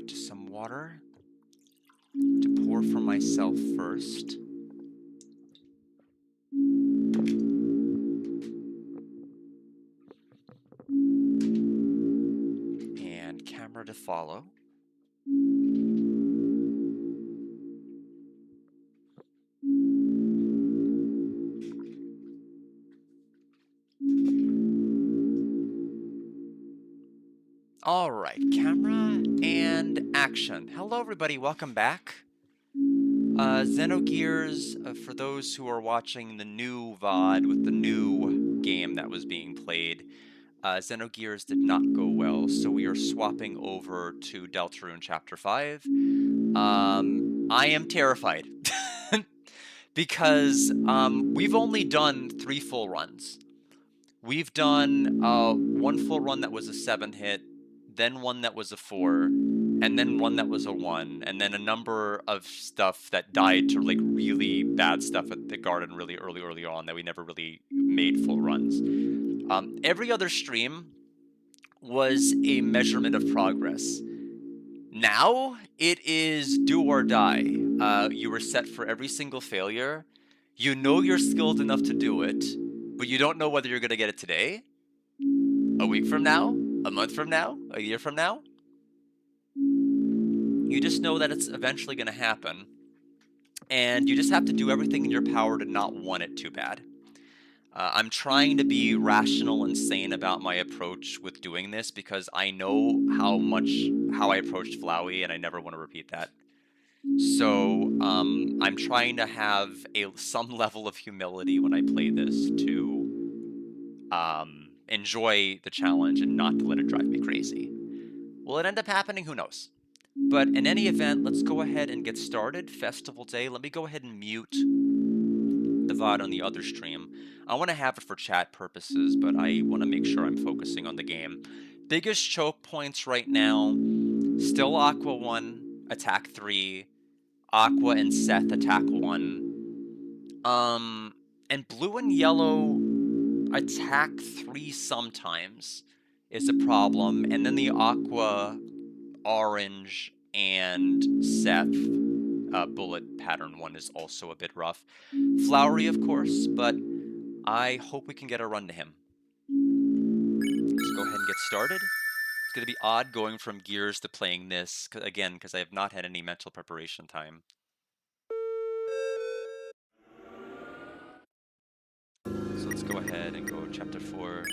Alright, just some water to pour for myself first. And camera to follow. Alright, camera and action. Hello everybody, welcome back. Xenogears, for those who are watching the new VOD with the new game that was being played, Xenogears did not go well, so we are swapping over to Deltarune Chapter 5. I am terrified. Because we've only done 3 full runs. We've done one full run that was a 7 hit, then one that was a 4, and then one that was a 1, and then a number of stuff that died to like really bad stuff at the garden really early on that we never really made full runs. Every other stream was a measurement of progress. Now it is do or die. You were set for every single failure. You know you're skilled enough to do it, but you don't know whether you're going to get it today, a week from now, a month from now, a year from now. You just know that it's eventually going to happen, and you just have to do everything in your power to not want it too bad. I'm trying to be rational and sane about my approach with doing this because I know how I approached Flowey, and I never want to repeat that. So I'm trying to have some level of humility when I play this to enjoy the challenge and not to let it drive me crazy. Will it end up happening? Who knows? But in any event, let's go ahead and get started. Festival day. Let me go ahead and mute the VOD on the other stream. I want to have it for chat purposes, but I want to make sure I'm focusing on the game. Biggest choke points right now, still Aqua 1, attack 3, Aqua and Seth attack 1. And blue and yellow attack 3 sometimes is a problem, and then the Aqua, Orange, and Seth bullet pattern 1 is also a bit rough. Flowery, of course, but I hope we can get a run to him. Let's go ahead and get started. It's going to be odd going from Gears to playing this, again, because I have not had any mental preparation time. So let's go ahead and go Chapter 4.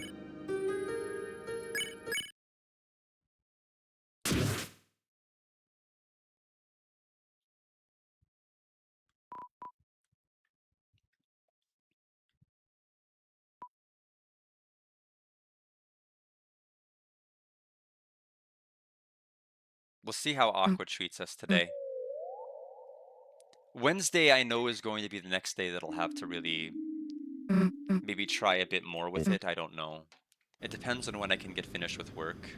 We'll see how Aqua treats us today. Wednesday, I know, is going to be the next day that I'll have to really maybe try a bit more with it. I don't know. It depends on when I can get finished with work.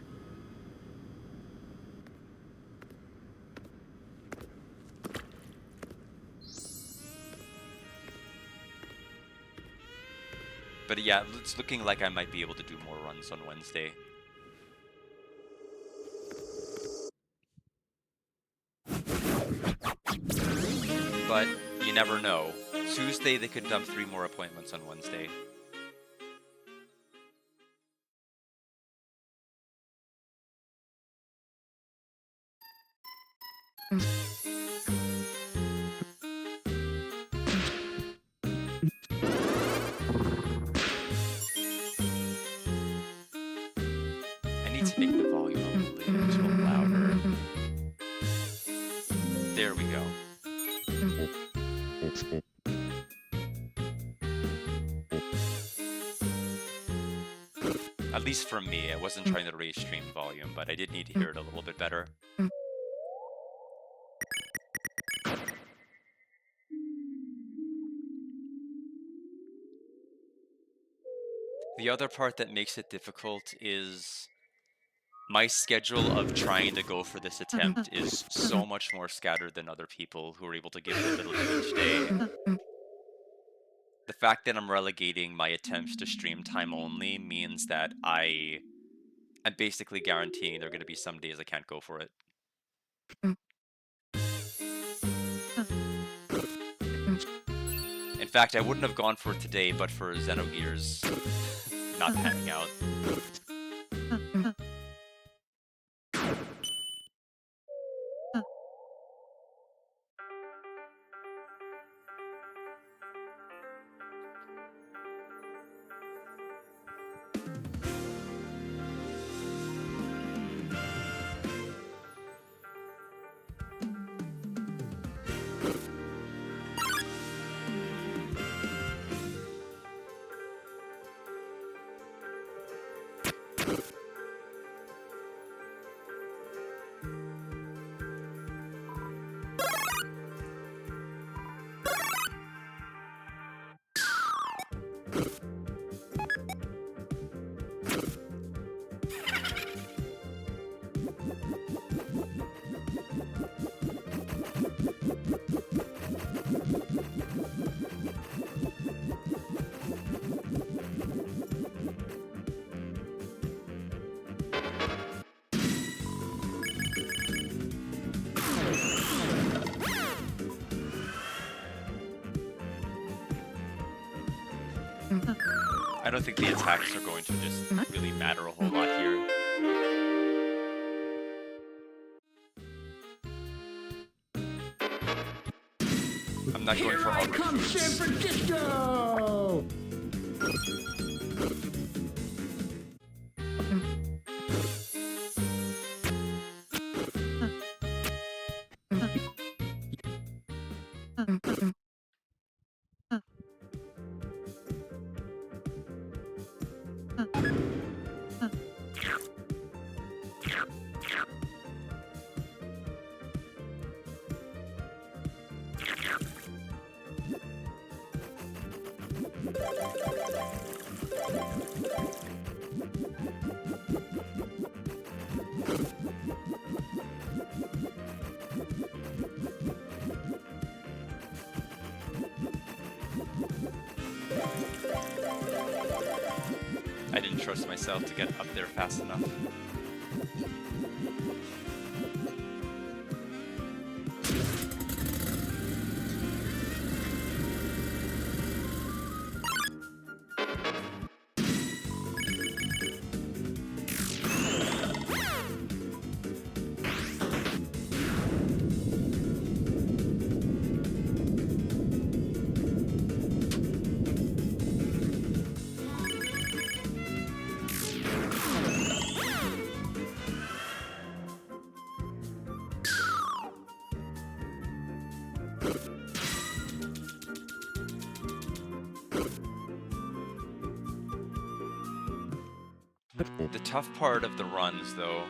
But yeah, it's looking like I might be able to do more runs on Wednesday. But you never know. Tuesday, they could dump 3 more appointments on Wednesday. I need to make the volume a little louder. There we go. At least for me, I wasn't trying to raise stream volume, but I did need to hear it a little bit better. The other part that makes it difficult is my schedule of trying to go for this attempt is so much more scattered than other people who are able to give it a little bit each day. The fact that I'm relegating my attempts to stream time only means that I'm basically guaranteeing there are going to be some days I can't go for it. fact, I wouldn't have gone for it today, but for Xenogears not panning out. I don't think the attacks are going to just really matter a whole lot here. I'm not going for all recruits. San Francisco! I didn't trust myself to get up there fast enough. The tough part of the runs, though,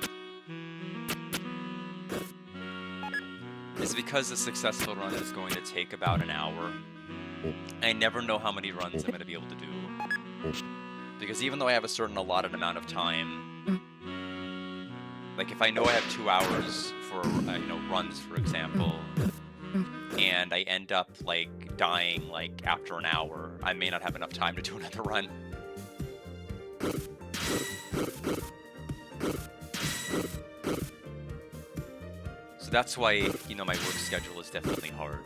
is because a successful run is going to take about an hour. I never know how many runs I'm going to be able to do. Because even though I have a certain allotted amount of time, like if I know I have 2 hours for, runs, for example, and I end up, like, dying, like, after an hour, I may not have enough time to do another run. So that's why, my work schedule is definitely hard.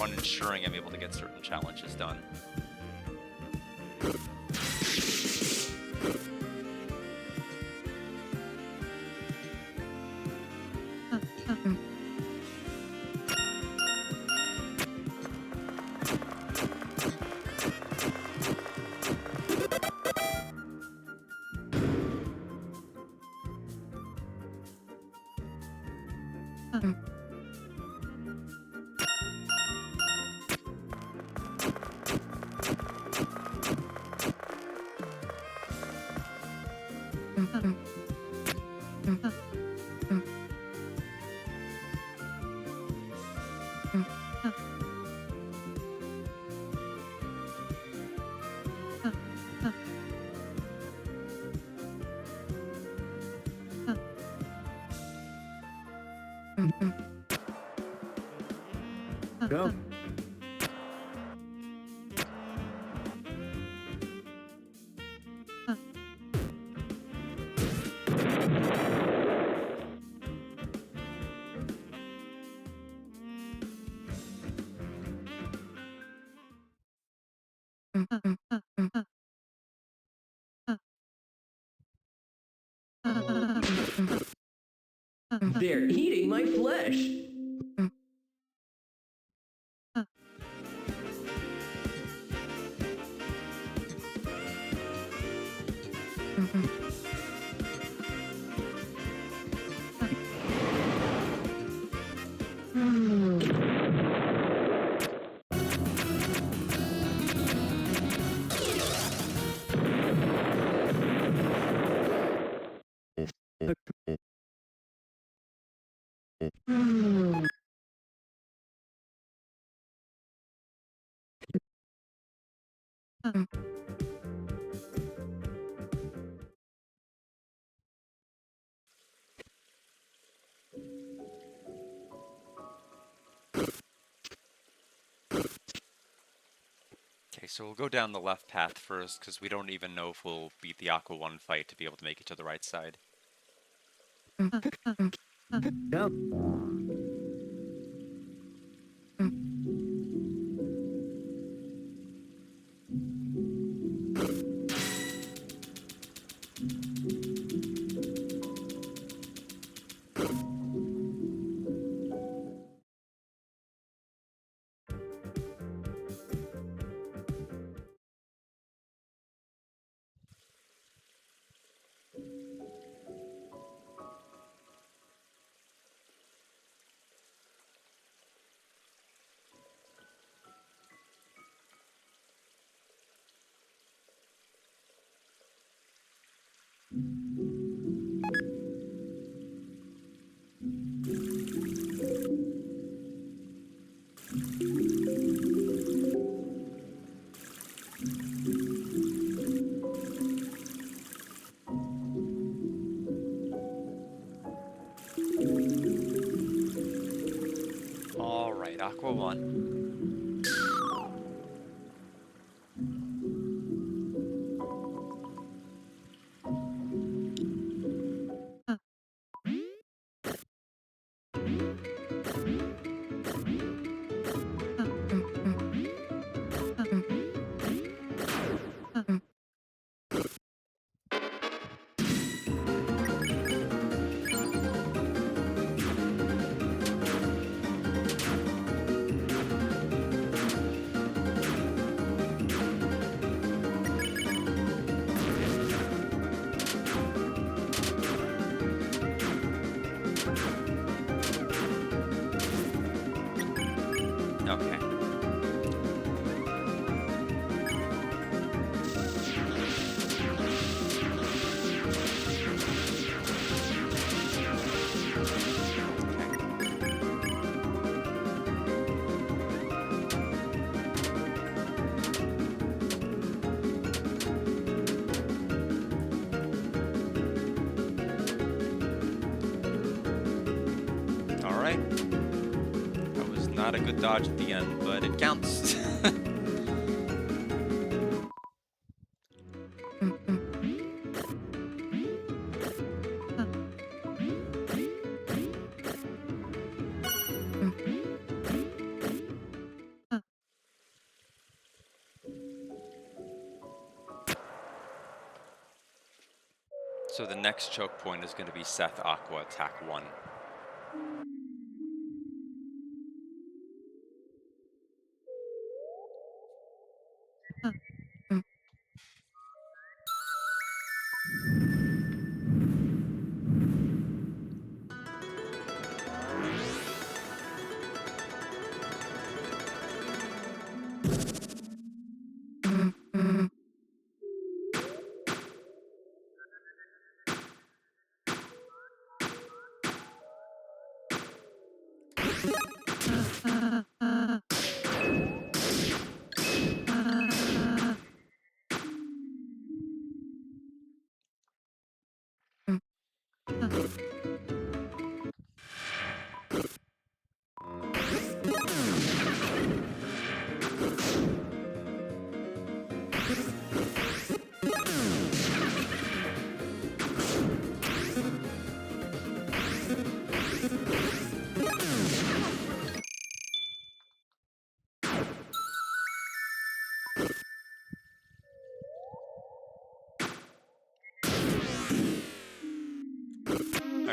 On ensuring I'm able to get certain challenges done. Go. They're eating my flesh. Okay, so we'll go down the left path first, because we don't even know if we'll beat the Aqua 1 fight to be able to make it to the right side. Yep. Alright, Aqua 1. Okay. Alright. That was not a good dodge at the end, but it counts. So the next choke point is going to be Seth Aqua Attack 1.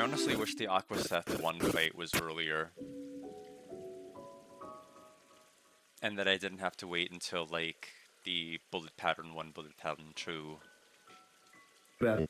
I honestly wish the Aquaseth 1 fight was earlier. And that I didn't have to wait until, like, the Bullet Pattern 1, Bullet Pattern 2. I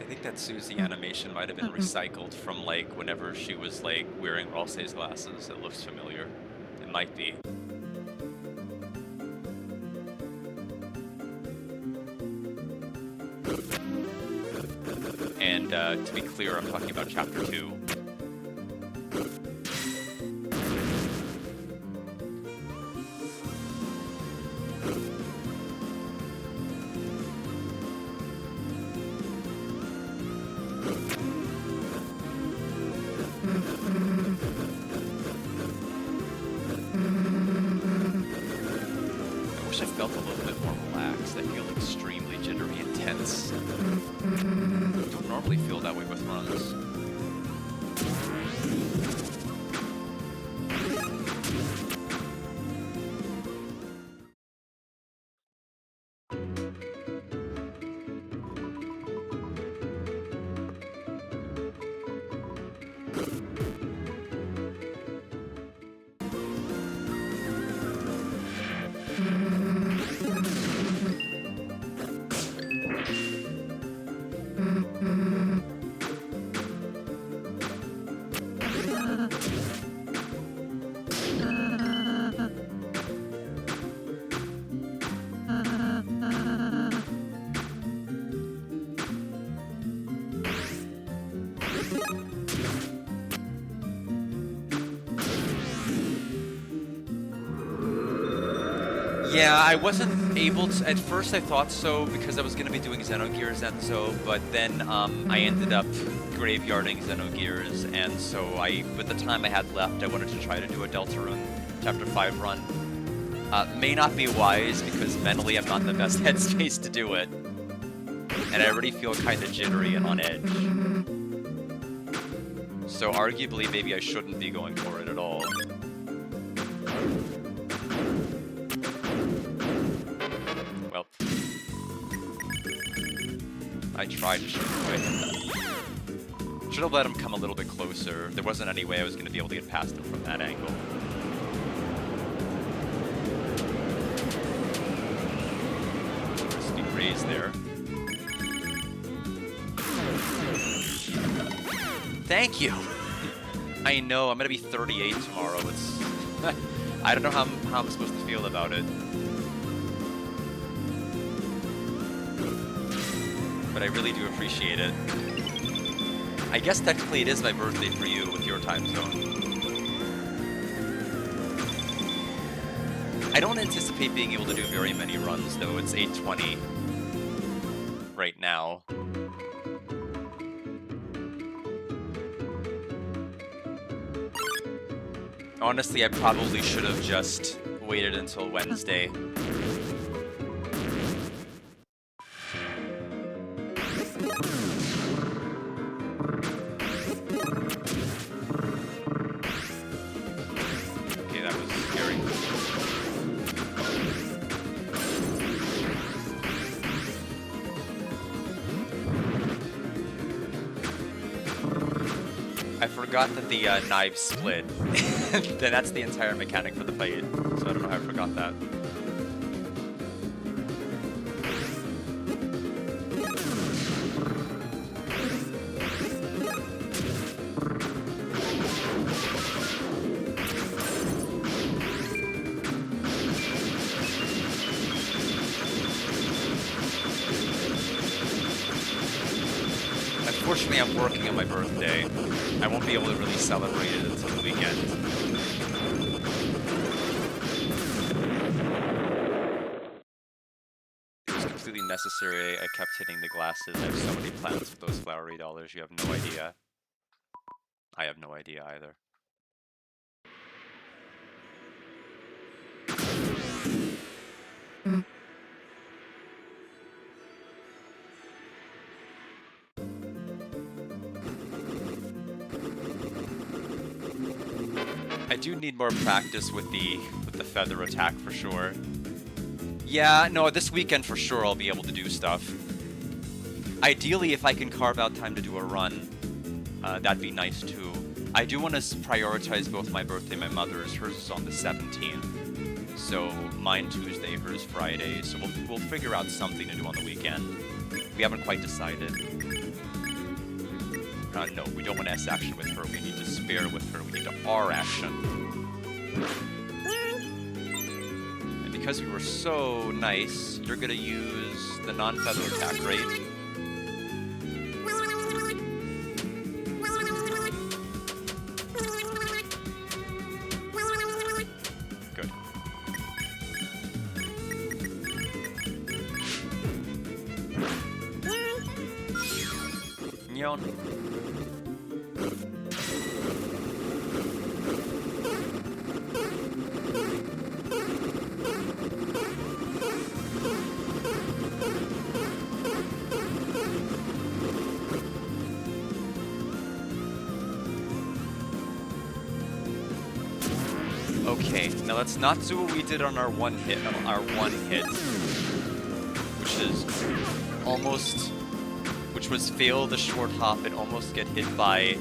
think that Susie animation might have been recycled from, like, whenever she was, like, wearing Ralsei's glasses. It looks familiar. It might be. And, to be clear, I'm talking about Chapter 2. I wish I felt a little bit more relaxed. I feel extremely jittery and tense. I don't normally feel that way with runs. Yeah, I wasn't able to. At first, I thought so because I was going to be doing Xenogears Enzo, but then I ended up graveyarding Xenogears, and so with the time I had left, I wanted to try to do a Deltarune Chapter 5 run. May not be wise because mentally I'm not in the best headspace to do it, and I already feel kind of jittery and on edge. So arguably, maybe I shouldn't be going for it at all. Well, I tried to shoot away. Should have let him come a little bit closer. There wasn't any way I was going to be able to get past him from that angle. Steep raise there. Thank you! I know, I'm gonna be 38 tomorrow. It's... I don't know how I'm supposed to feel about it. But I really do appreciate it. I guess technically it is my birthday for you with your time zone. I don't anticipate being able to do very many runs though. It's 8:20 right now. Honestly, I probably should have just waited until Wednesday. Okay, that was scary. I forgot that the knives split. then that's the entire mechanic for the fight. So I don't know how I forgot that. Unfortunately, I'm working on my birthday. I won't be able to really celebrate it until the weekend. It was completely necessary. I kept hitting the glasses. I have so many plans with those flowery dollars. You have no idea. I have no idea either. I do need more practice with the feather attack for sure. Yeah, no, this weekend for sure I'll be able to do stuff. Ideally, if I can carve out time to do a run, that'd be nice too. I do want to prioritize both my birthday and my mother's. Hers is on the 17th, so mine Tuesday, hers Friday. So we'll figure out something to do on the weekend. We haven't quite decided. No, we don't want S action with her. We need to spare with her. We need to R action. And because we were so nice, you're gonna use the non-feather attack, right? Good. Nyon. Okay, now let's not do what we did on our one hit, which was fail the short hop and almost get hit by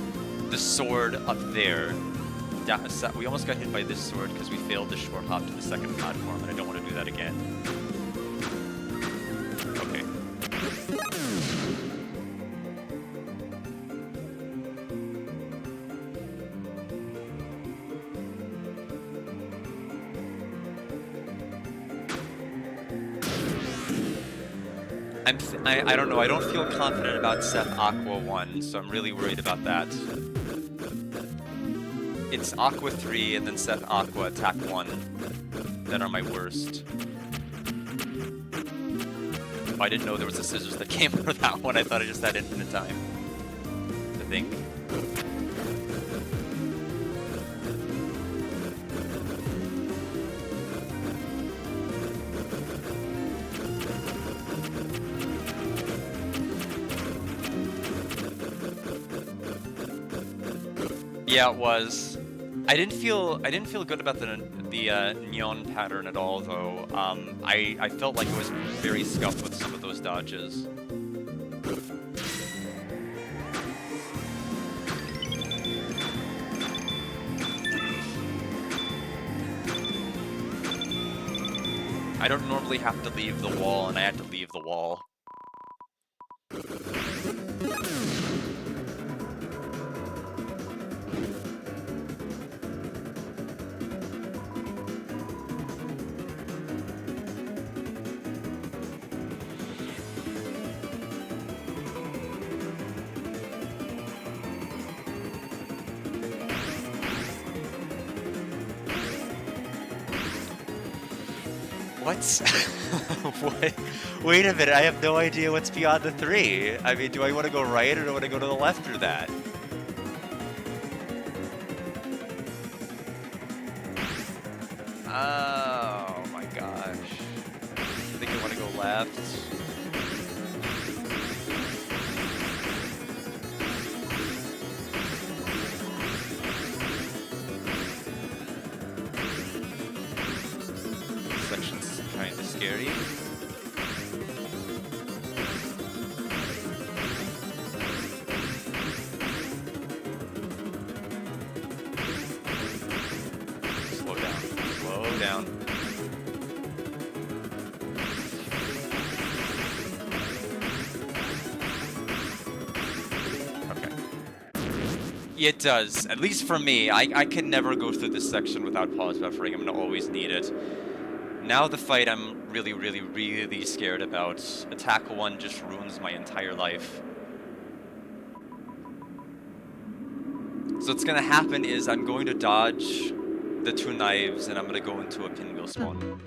the sword up there. We almost got hit by this sword because we failed the short hop to the second platform, and I don't want to do that again. Okay. I don't know, I don't feel confident about Seth Aqua 1, so I'm really worried about that. It's Aqua 3 and then Seth Aqua Attack 1 that are my worst. Oh, I didn't know there was a scissors that came for that one. I thought I just had infinite time to think. Yeah, it was. I didn't feel good about the neon pattern at all, though. I felt like it was very scuffed with some of those dodges. I don't normally have to leave the wall, and I had to leave the wall. What? What? Wait a minute, I have no idea what's beyond the 3. I mean, do I want to go right or do I want to go to the left through that? Oh my gosh. I think I want to go left. Section's kind of scary. down. Okay. It does, at least for me. I can never go through this section without pause buffering. I'm gonna always need it. Now the fight I'm really, really, really scared about. Attack 1 just ruins my entire life. So what's gonna happen is I'm going to dodge the 2 knives, and I'm gonna go into a pinwheel spawn.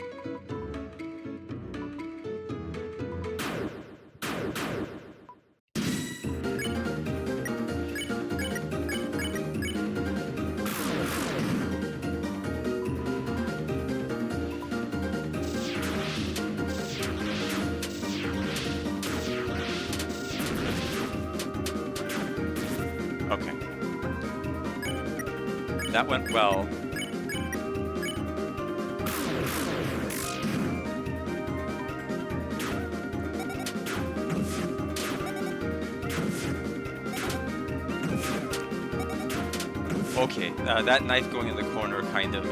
Okay. That went well. Okay, that knife going in the corner kind of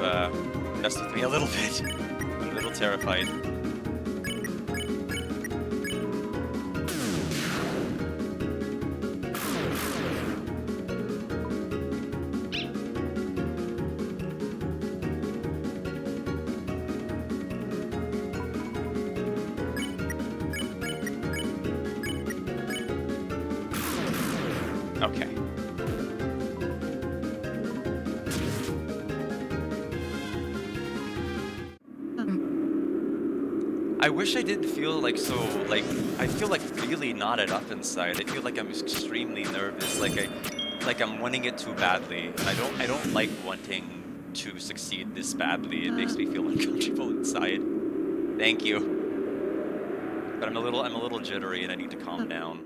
messed with me a little bit. I'm a little terrified. Okay. I wish I didn't feel like so, like, I feel like really knotted up inside. I feel like I'm extremely nervous, like I'm wanting it too badly. And I don't like wanting to succeed this badly. It makes me feel uncomfortable inside. Thank you. But I'm a little jittery and I need to calm down.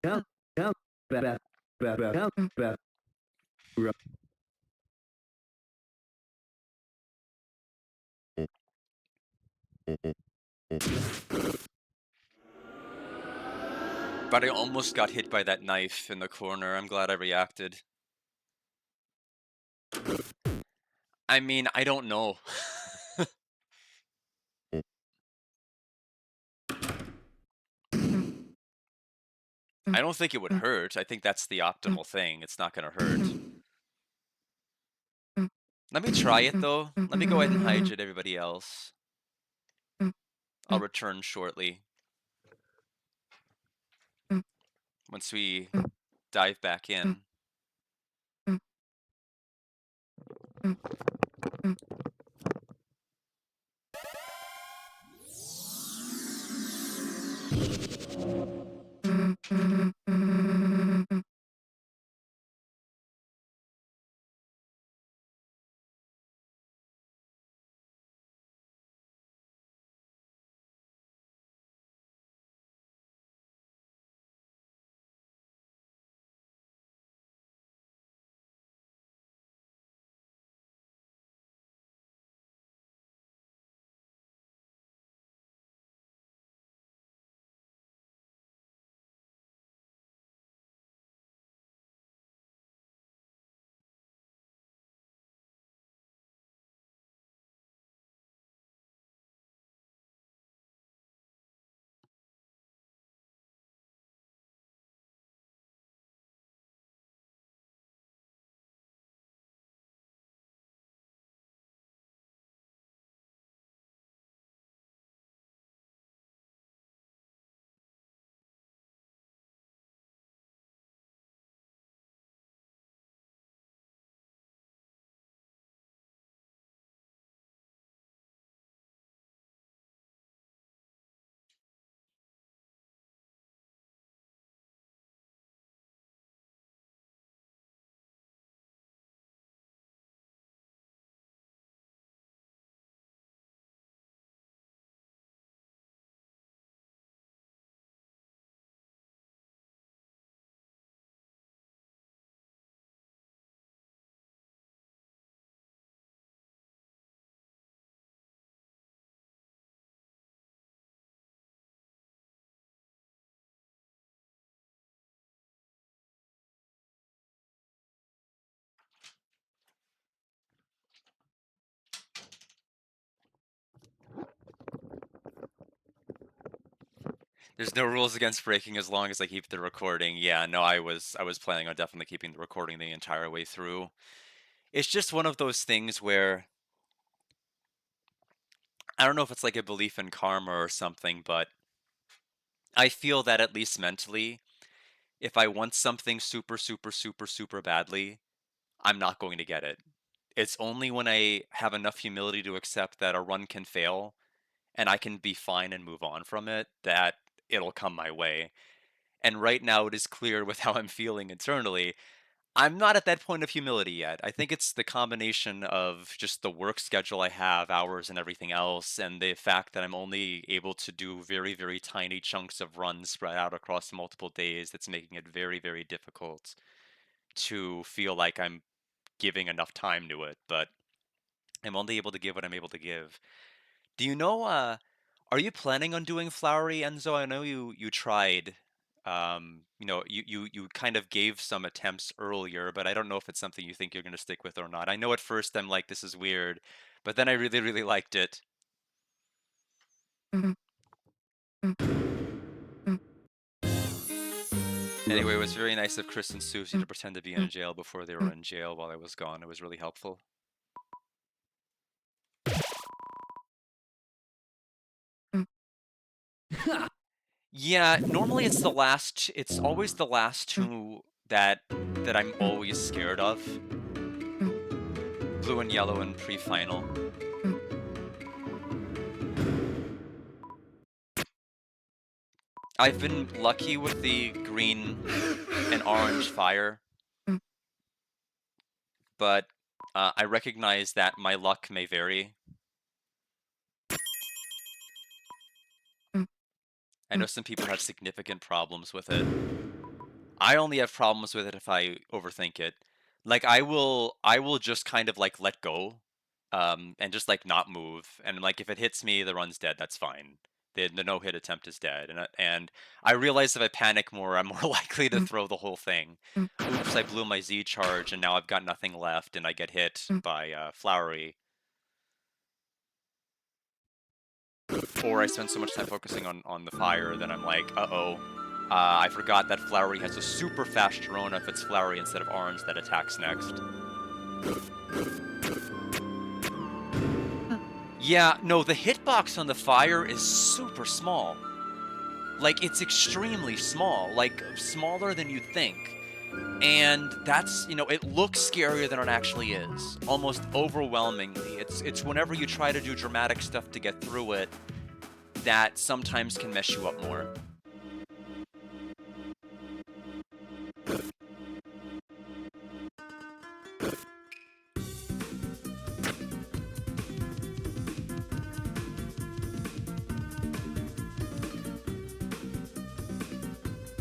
Jump, jump, jump, jump, jump, jump. But I almost got hit by that knife in the corner. I'm glad I reacted. I mean, I don't know. I don't think it would hurt. I think that's the optimal thing. It's not gonna hurt. Let me try it though. Let me go ahead and hydrate everybody else. I'll return shortly once we dive back in. There's no rules against breaking as long as I keep the recording. Yeah, no, I was planning on definitely keeping the recording the entire way through. It's just one of those things where I don't know if it's like a belief in karma or something, but I feel that at least mentally, if I want something super, super, super, super badly, I'm not going to get it. It's only when I have enough humility to accept that a run can fail and I can be fine and move on from it that it'll come my way. And right now it is clear with how I'm feeling internally. I'm not at that point of humility yet. I think it's the combination of just the work schedule I have, hours and everything else, and the fact that I'm only able to do very, very tiny chunks of runs spread out across multiple days that's making it very, very difficult to feel like I'm giving enough time to it. But I'm only able to give what I'm able to give. Do you know, are you planning on doing Flowery, Enzo? I know you tried. You kind of gave some attempts earlier, but I don't know if it's something you think you're going to stick with or not. I know at first I'm like, this is weird, but then I really, really liked it. Anyway, it was very nice of Chris and Susie to pretend to be in jail before they were in jail while I was gone. It was really helpful. Yeah, normally it's always the last two that I'm always scared of. Blue and yellow in pre-final. I've been lucky with the green and orange fire, but I recognize that my luck may vary. I know some people have significant problems with it. I only have problems with it if I overthink it. Like I will just kind of like let go, and just like not move. And like if it hits me, the run's dead. That's fine. The no hit attempt is dead. And I realize if I panic more, I'm more likely to throw the whole thing. Oops, I blew my Z charge, and now I've got nothing left, and I get hit by Flowery. Or I spend so much time focusing on the fire that I'm like, uh-oh. I forgot that Flowery has a super fast Sharona if it's Flowery instead of Orange that attacks next. Yeah, no, the hitbox on the fire is super small. Like, it's extremely small. Like, smaller than you'd think. And that's, it looks scarier than it actually is. Almost overwhelmingly. It's whenever you try to do dramatic stuff to get through it that sometimes can mess you up more.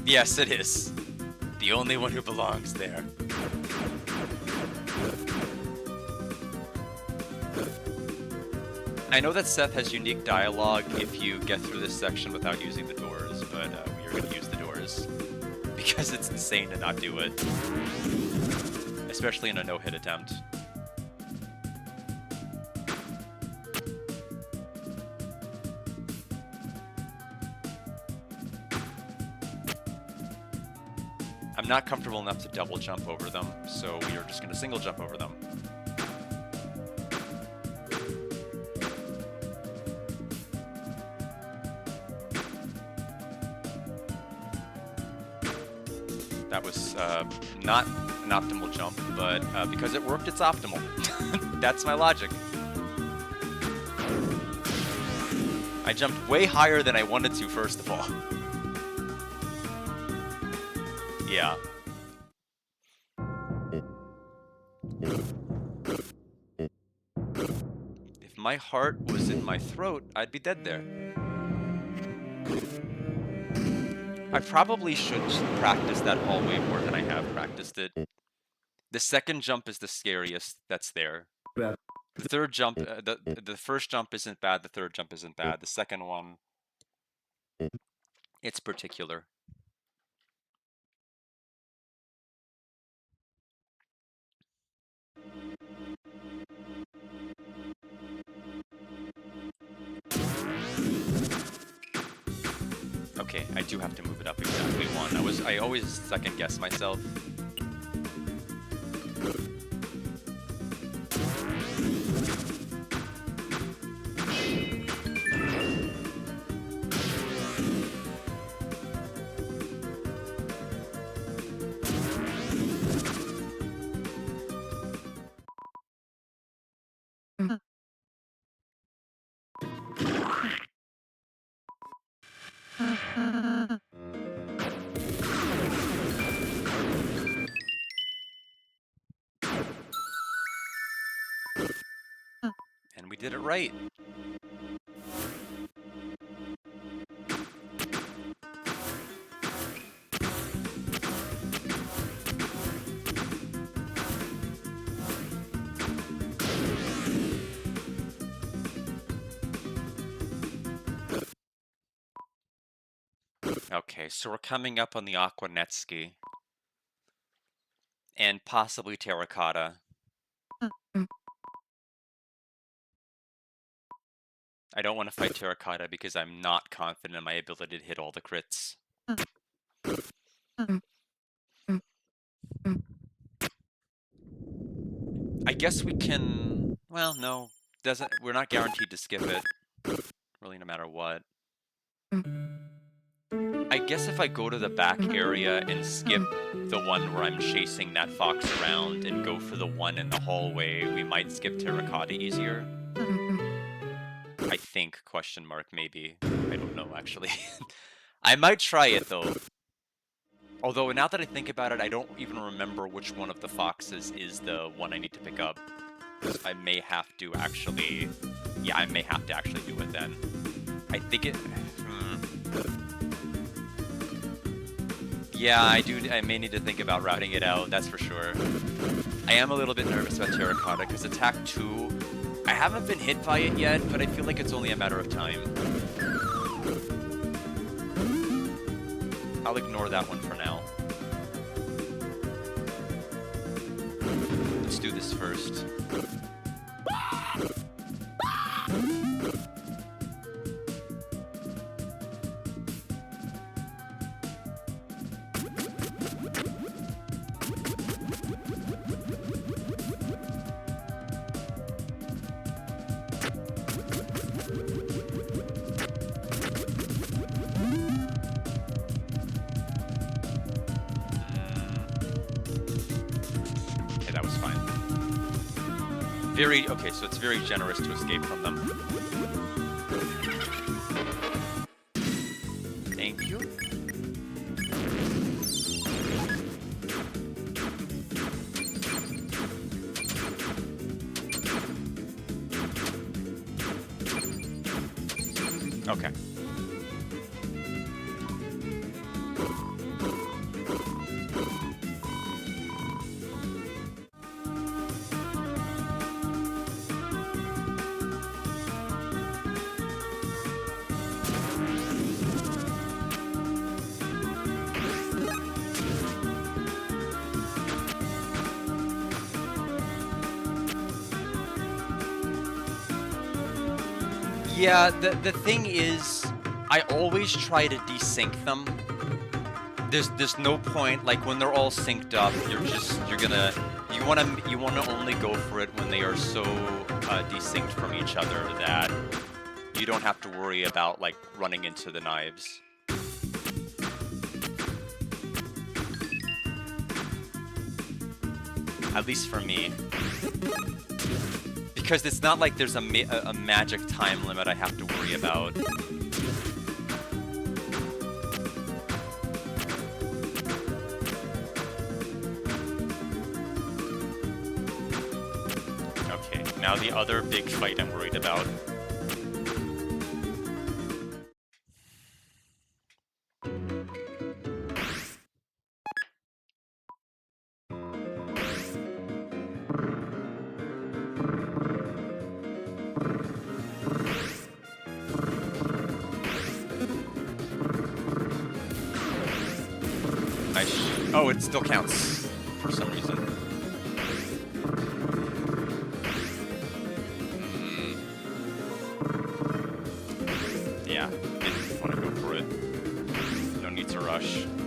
Yes, it is. The only one who belongs there. I know that Seth has unique dialogue if you get through this section without using the doors, but we are going to use the doors. Because it's insane to not do it. Especially in a no-hit attempt. I'm not comfortable enough to double jump over them, so we are just going to single jump over them. That was not an optimal jump, but because it worked, it's optimal. That's my logic. I jumped way higher than I wanted to, first of all. Yeah. If my heart was in my throat, I'd be dead there. I probably should practice that hallway more than I have practiced it. The second jump is the scariest that's there. The third jump, the first jump isn't bad, the third jump isn't bad. The second one, it's particular. Okay, Okay, I do have to move it up exactly 1. I always second guess myself. And we did it right. Okay, so we're coming up on the Aquanetsky. And possibly Terracotta. I don't want to fight Terracotta because I'm not confident in my ability to hit all the crits. I guess we can... Well, no. We're not guaranteed to skip it. Really, no matter what. I guess if I go to the back area and skip the one where I'm chasing that fox around and go for the one in the hallway, we might skip Terracotta easier. I think, question mark, maybe. I don't know, actually. I might try it, though. Although, now that I think about it, I don't even remember which one of the foxes is the one I need to pick up. I may have to actually... Yeah, I may have to actually do it then. I think it... Yeah, I may need to think about routing it out, that's for sure. I am a little bit nervous about Terracotta, because attack 2... I haven't been hit by it yet, but I feel like it's only a matter of time. I'll ignore that one for now. Let's do this first. Okay, so it's very generous to escape from them. Thank you. Okay. Yeah, the thing is, I always try to desync them. There's no point, like when they're all synced up, you wanna only go for it when they are so desynced from each other that you don't have to worry about like running into the knives. At least for me. Because it's not like there's a magic time limit I have to worry about. Okay, now the other big fight I'm worried about. Oh, it still counts for some reason. Yeah, didn't want to go for it. orange.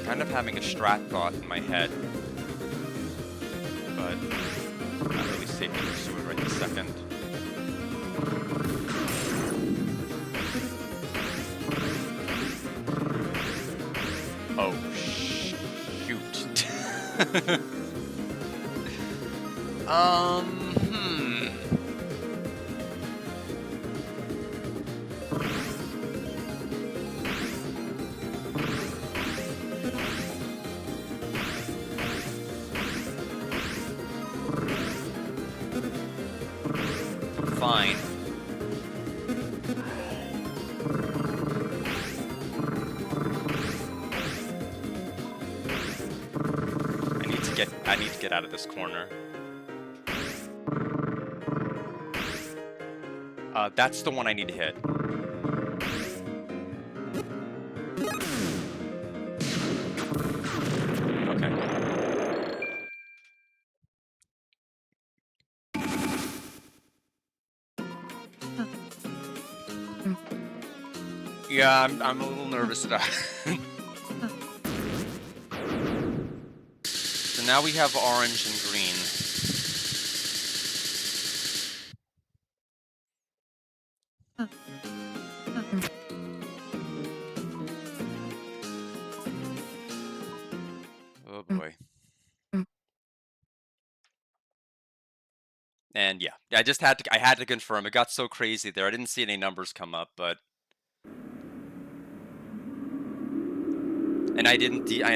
Kind of having a strat thought in my head, but not really safe to pursue it right this second. Oh, shoot. Fine. I need to get out of this corner. That's the one I need to hit. Yeah, I'm a little nervous about it. So now we have orange and green. Oh boy. And yeah, I had to confirm. It got so crazy there. I didn't see any numbers come up, but and I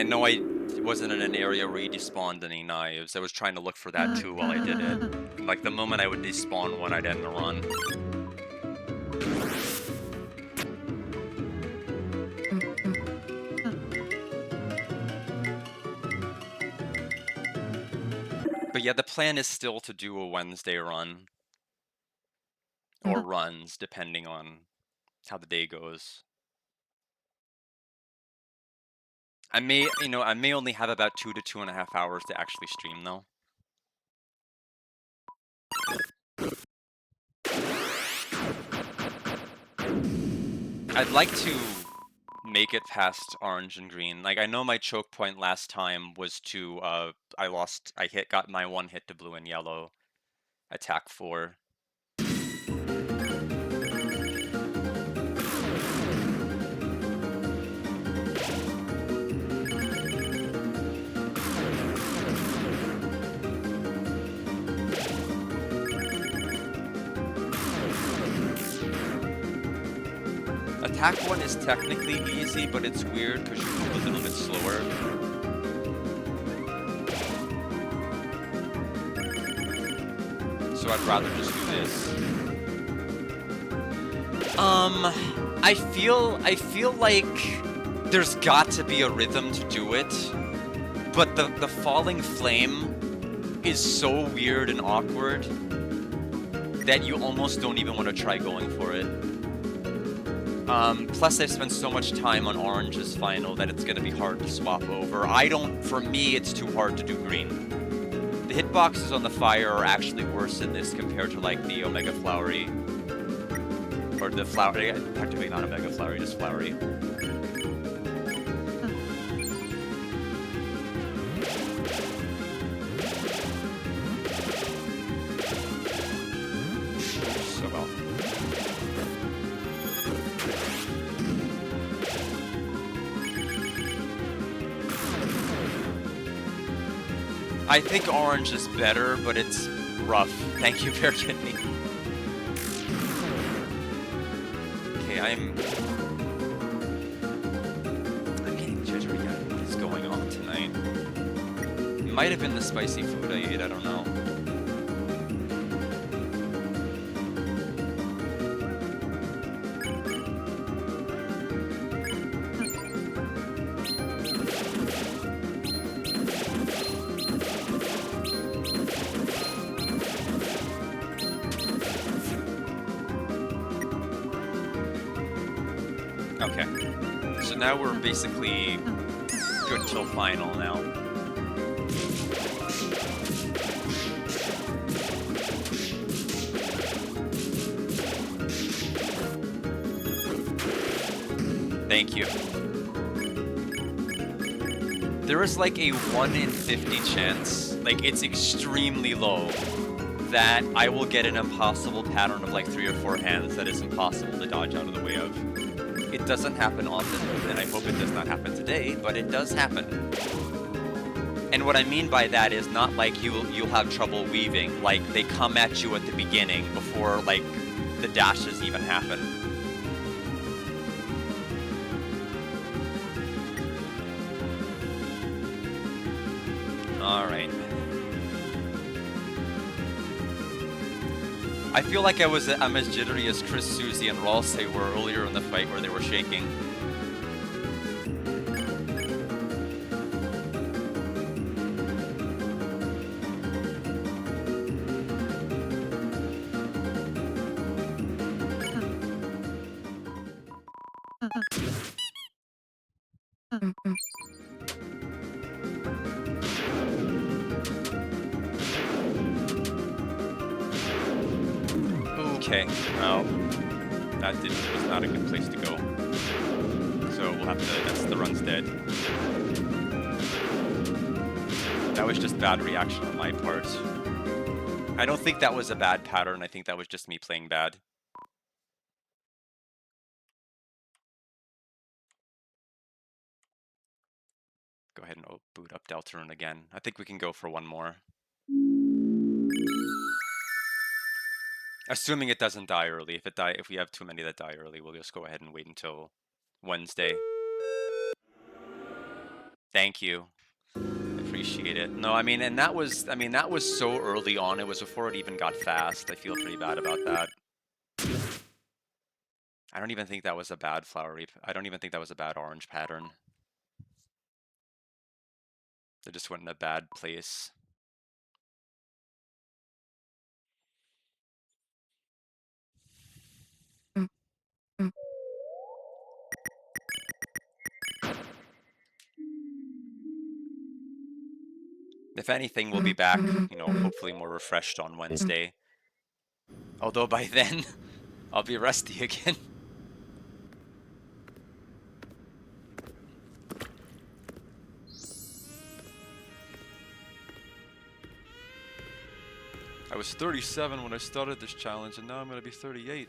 know I wasn't in an area where you despawned any knives. I was trying to look for that too while I did it. And like the moment I would despawn one, I'd end the run. But yeah, the plan is still to do a Wednesday run. Or runs, depending on how the day goes. I may only have about 2 to 2.5 hours to actually stream, though. I'd like to make it past orange and green. Like, I know my choke point last time was to, got my one hit to blue and yellow. Attack 4. Attack 1 is technically easy, but it's weird because you move a little bit slower. So I'd rather just do this. I feel like there's got to be a rhythm to do it, but the falling flame is so weird and awkward that you almost don't even want to try going for it. Plus I've spent so much time on Orange's final that it's gonna be hard to swap over. For me, it's too hard to do green. The hitboxes on the fire are actually worse in this compared to like the Omega Flowery. Or the Flowery, technically not Omega Flowery, just Flowery. So well. I think orange is better, but it's rough. Thank you, Bear Kidney. Okay, I'm getting jittery. What is going on tonight? It might have been the spicy food I ate, I don't know. Okay. So now we're basically good till final now. Thank you. There is like a 1 in 50 chance, like it's extremely low, that I will get an impossible pattern of like 3 or 4 hands that is impossible to dodge out of the way of. It doesn't happen often, and I hope it does not happen today, but it does happen. And what I mean by that is not like you'll have trouble weaving, like they come at you at the beginning before like the dashes even happen. Alright. I feel like I'm as jittery as Chris, Susie, and Ralsei were earlier in the fight where they were shaking. Okay, well, that was not a good place to go. So we'll have to, the run's dead. That was just bad reaction on my part. I don't think that was a bad pattern, I think that was just me playing bad. Go ahead and boot up Deltarune again. I think we can go for one more. Assuming it doesn't die early. If we have too many that die early, we'll just go ahead and wait until Wednesday. Thank you. Appreciate it. No, I mean, and that was so early on. It was before it even got fast. I feel pretty bad about that. I don't even think that was a bad flowery. I don't even think that was a bad orange pattern. They just went in a bad place. If anything, we'll be back, you know, hopefully more refreshed on Wednesday. Although by then, I'll be rusty again. I was 37 when I started this challenge, and now I'm going to be 38.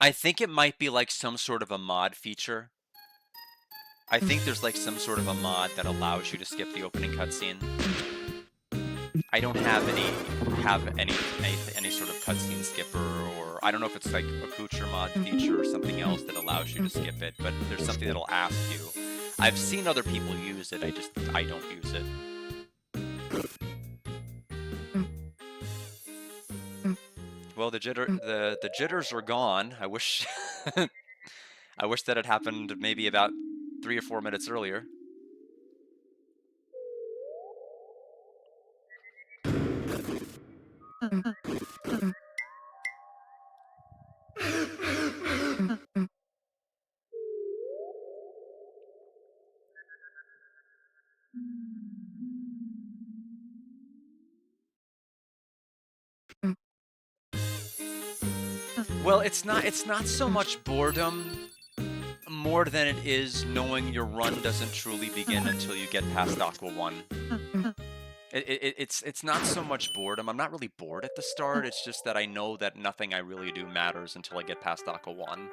I think it might be like some sort of a mod feature. I think there's like some sort of a mod that allows you to skip the opening cutscene. I don't have any sort of cutscene skipper, or I don't know if it's like a Kucher mod feature or something else that allows you to skip it, but there's something that'll ask you. I've seen other people use it, I don't use it. Well, the jitters are gone. I wish I wish that had happened maybe about 3 or 4 minutes earlier. Well, it's not so much boredom more than it is knowing your run doesn't truly begin until you get past Aqua 1. It's not so much boredom. I'm not really bored at the start. It's just that I know that nothing I really do matters until I get past Aqua 1.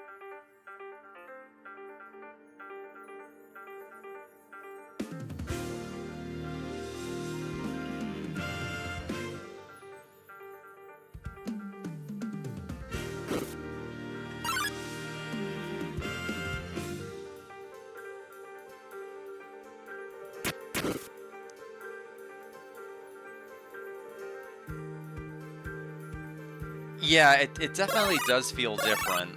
Yeah, it definitely does feel different.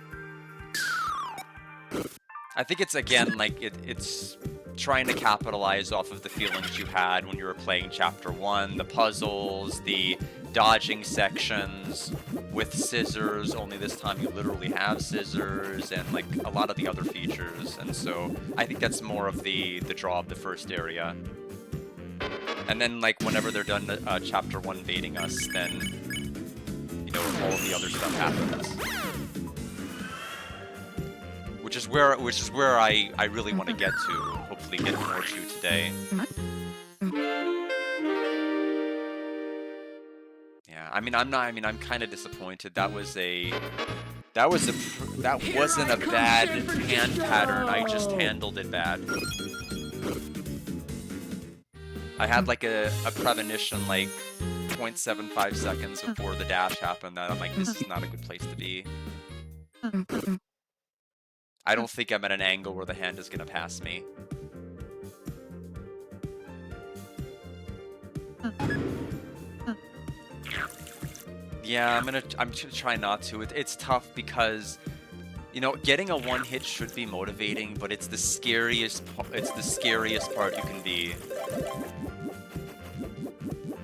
I think it's, again, like, it's trying to capitalize off of the feelings you had when you were playing Chapter 1, the puzzles, the dodging sections with scissors, only this time you literally have scissors, and, like, a lot of the other features, and so I think that's more of the draw of the first area. And then, like, whenever they're done Chapter 1 baiting us, then, you know, all of the other stuff happens. Which is where I really want to get to. Hopefully get more to today. Yeah, I'm kind of disappointed. That wasn't a bad hand pattern. I just handled it bad. I had like a premonition like 0.75 seconds before the dash happened that I'm like, this is not a good place to be. I don't think I'm at an angle where the hand is gonna pass me. Yeah, I'm gonna try not to. It's tough because, you know, getting a one hit should be motivating, but it's the scariest part you can be.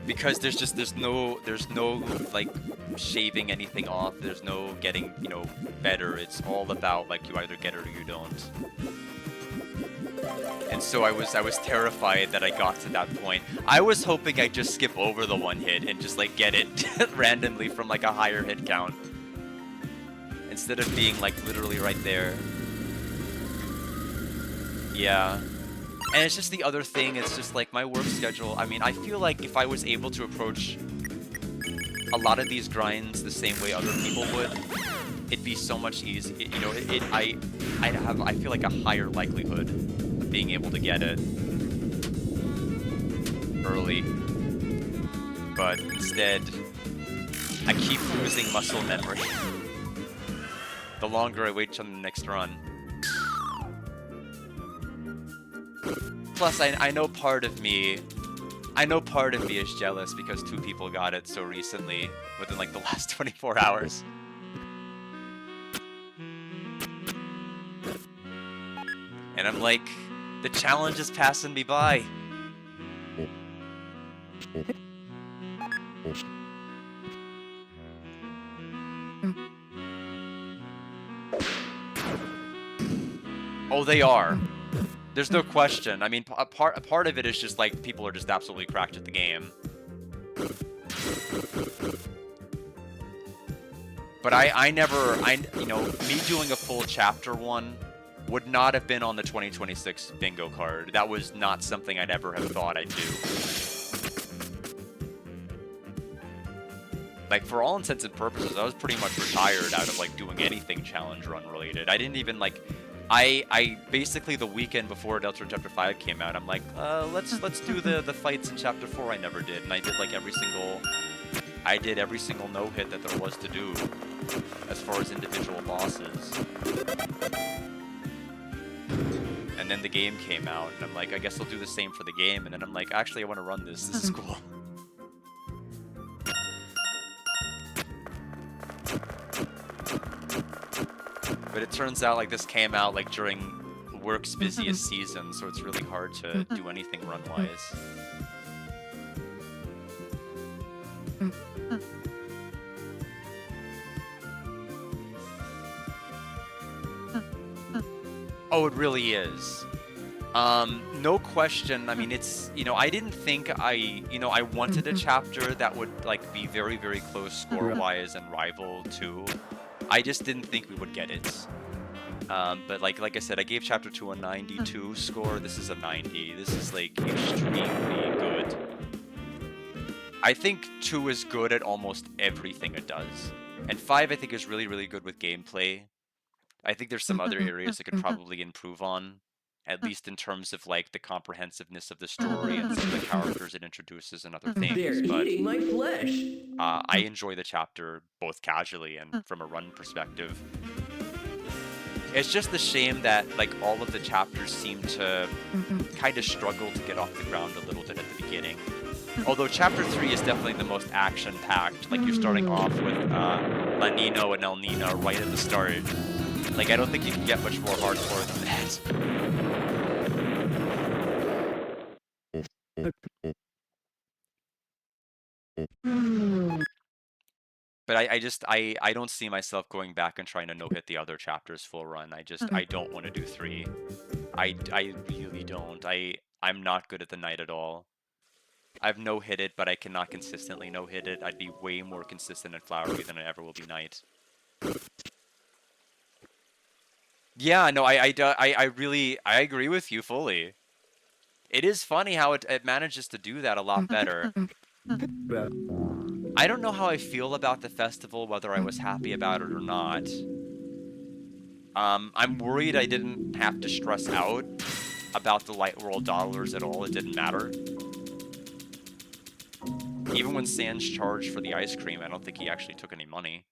Because there's no like shaving anything off. There's no getting, you know, better. It's all about like you either get it or you don't. And so I was terrified that I got to that point. I was hoping I'd just skip over the one hit and just like get it randomly from like a higher hit count. Instead of being like literally right there. Yeah. And it's just the other thing, it's just like my work schedule. I mean, I feel like if I was able to approach a lot of these grinds the same way other people would, it'd be so much easier. You know, I feel like a higher likelihood of being able to get it early. But instead, I keep losing muscle memory the longer I wait till the next run. Plus, I know part of me is jealous because 2 people got it so recently, within like the last 24 hours. And I'm like, the challenge is passing me by. Oh, they are. There's no question. I mean, a part of it is just like people are just absolutely cracked at the game. But you know, me doing a full chapter 1 would not have been on the 2026 bingo card. That was not something I'd ever have thought I'd do. Like, for all intents and purposes, I was pretty much retired out of like doing anything challenge run related. I didn't even like. I basically the weekend before Deltarune Chapter 5 came out, I'm like, let's do the fights in Chapter 4 I never did, and I did like every single no hit that there was to do as far as individual bosses. And then the game came out, and I'm like, I guess I'll do the same for the game, and then I'm like, actually I want to run this. This is cool. But it turns out like this came out like during work's busiest season, so it's really hard to do anything run-wise. Oh, it really is. No question. I mean, it's, you know, I didn't think I wanted a chapter that would like be very, very close score-wise and rival to. I just didn't think we would get it. But like I said, I gave Chapter 2 a 92 score. This is a 90. This is like extremely good. I think 2 is good at almost everything it does. And 5 I think is really, really good with gameplay. I think there's some other areas it could probably improve on. At least in terms of like the comprehensiveness of the story and some of the characters it introduces and other things. They're but eating my flesh. I enjoy the chapter both casually and from a run perspective. It's just a shame that like all of the chapters seem to kind of struggle to get off the ground a little bit at the beginning. Although Chapter 3 is definitely the most action-packed. Like you're starting off with La Nino and El Nina right at the start. Like, I don't think you can get much more hardcore than that. But I don't see myself going back and trying to no-hit the other chapters full run. I don't want to do 3. I really don't. I'm not good at the night at all. I've no-hit it, but I cannot consistently no-hit it. I'd be way more consistent in Flowery than I ever will be night. Yeah, no, I really, I agree with you fully. It is funny how it manages to do that a lot better. I don't know how I feel about the festival, whether I was happy about it or not. I'm worried I didn't have to stress out about the Light World dollars at all. It didn't matter. Even when Sans charged for the ice cream, I don't think he actually took any money.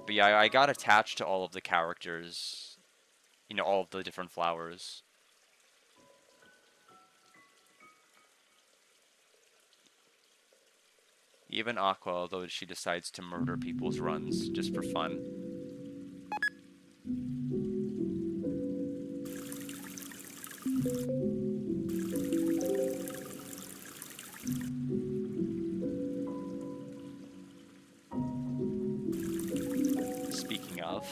But yeah, I got attached to all of the characters. You know, all of the different flowers. Even Aqua, although she decides to murder people's runs just for fun. Speaking of...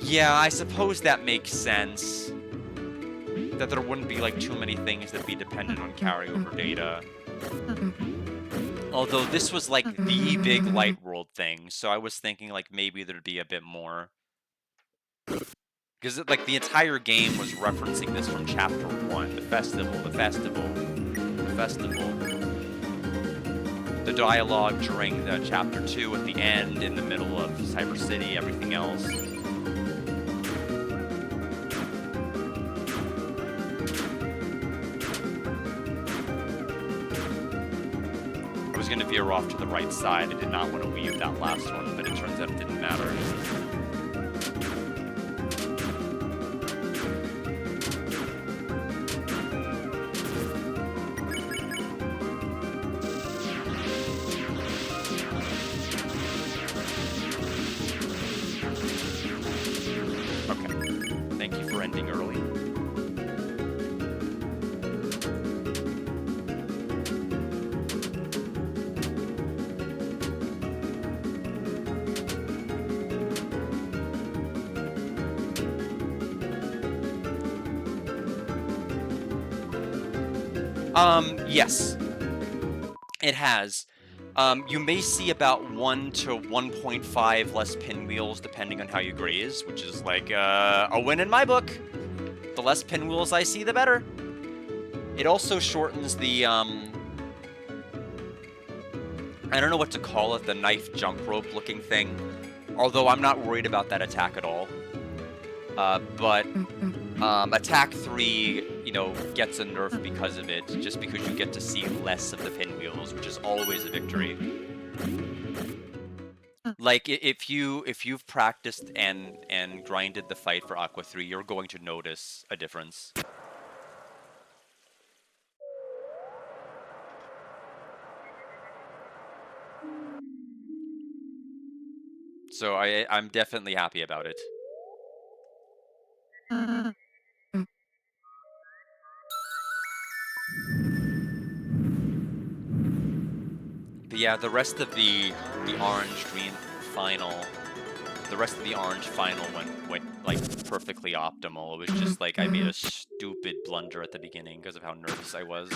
Yeah, I suppose that makes sense. That there wouldn't be, like, too many things that be dependent on carryover data. Although this was, like, the big Light World thing, so I was thinking, like, maybe there'd be a bit more. Because, like, the entire game was referencing this from Chapter 1. The festival, the festival, the festival. The dialogue during the Chapter 2 at the end, in the middle of Cyber City, everything else. I was going to veer off to the right side. I did not want to weave that last one, but it turns out it didn't matter. Okay. Thank you for ending early. Yes. It has. You may see about 1 to 1.5 less pinwheels depending on how you graze, which is like a win in my book. The less pinwheels I see, the better. It also shortens the, I don't know what to call it, the knife jump rope looking thing. Although I'm not worried about that attack at all. But attack 3, you know, gets a nerf because of it, just because you get to see less of the pinwheels, which is always a victory. Like, if you've practiced and grinded the fight for Aqua 3, you're going to notice a difference. So I'm definitely happy about it. But yeah, the rest of the orange-green final, the rest of the orange final went like perfectly optimal. It was just like I made a stupid blunder at the beginning because of how nervous I was.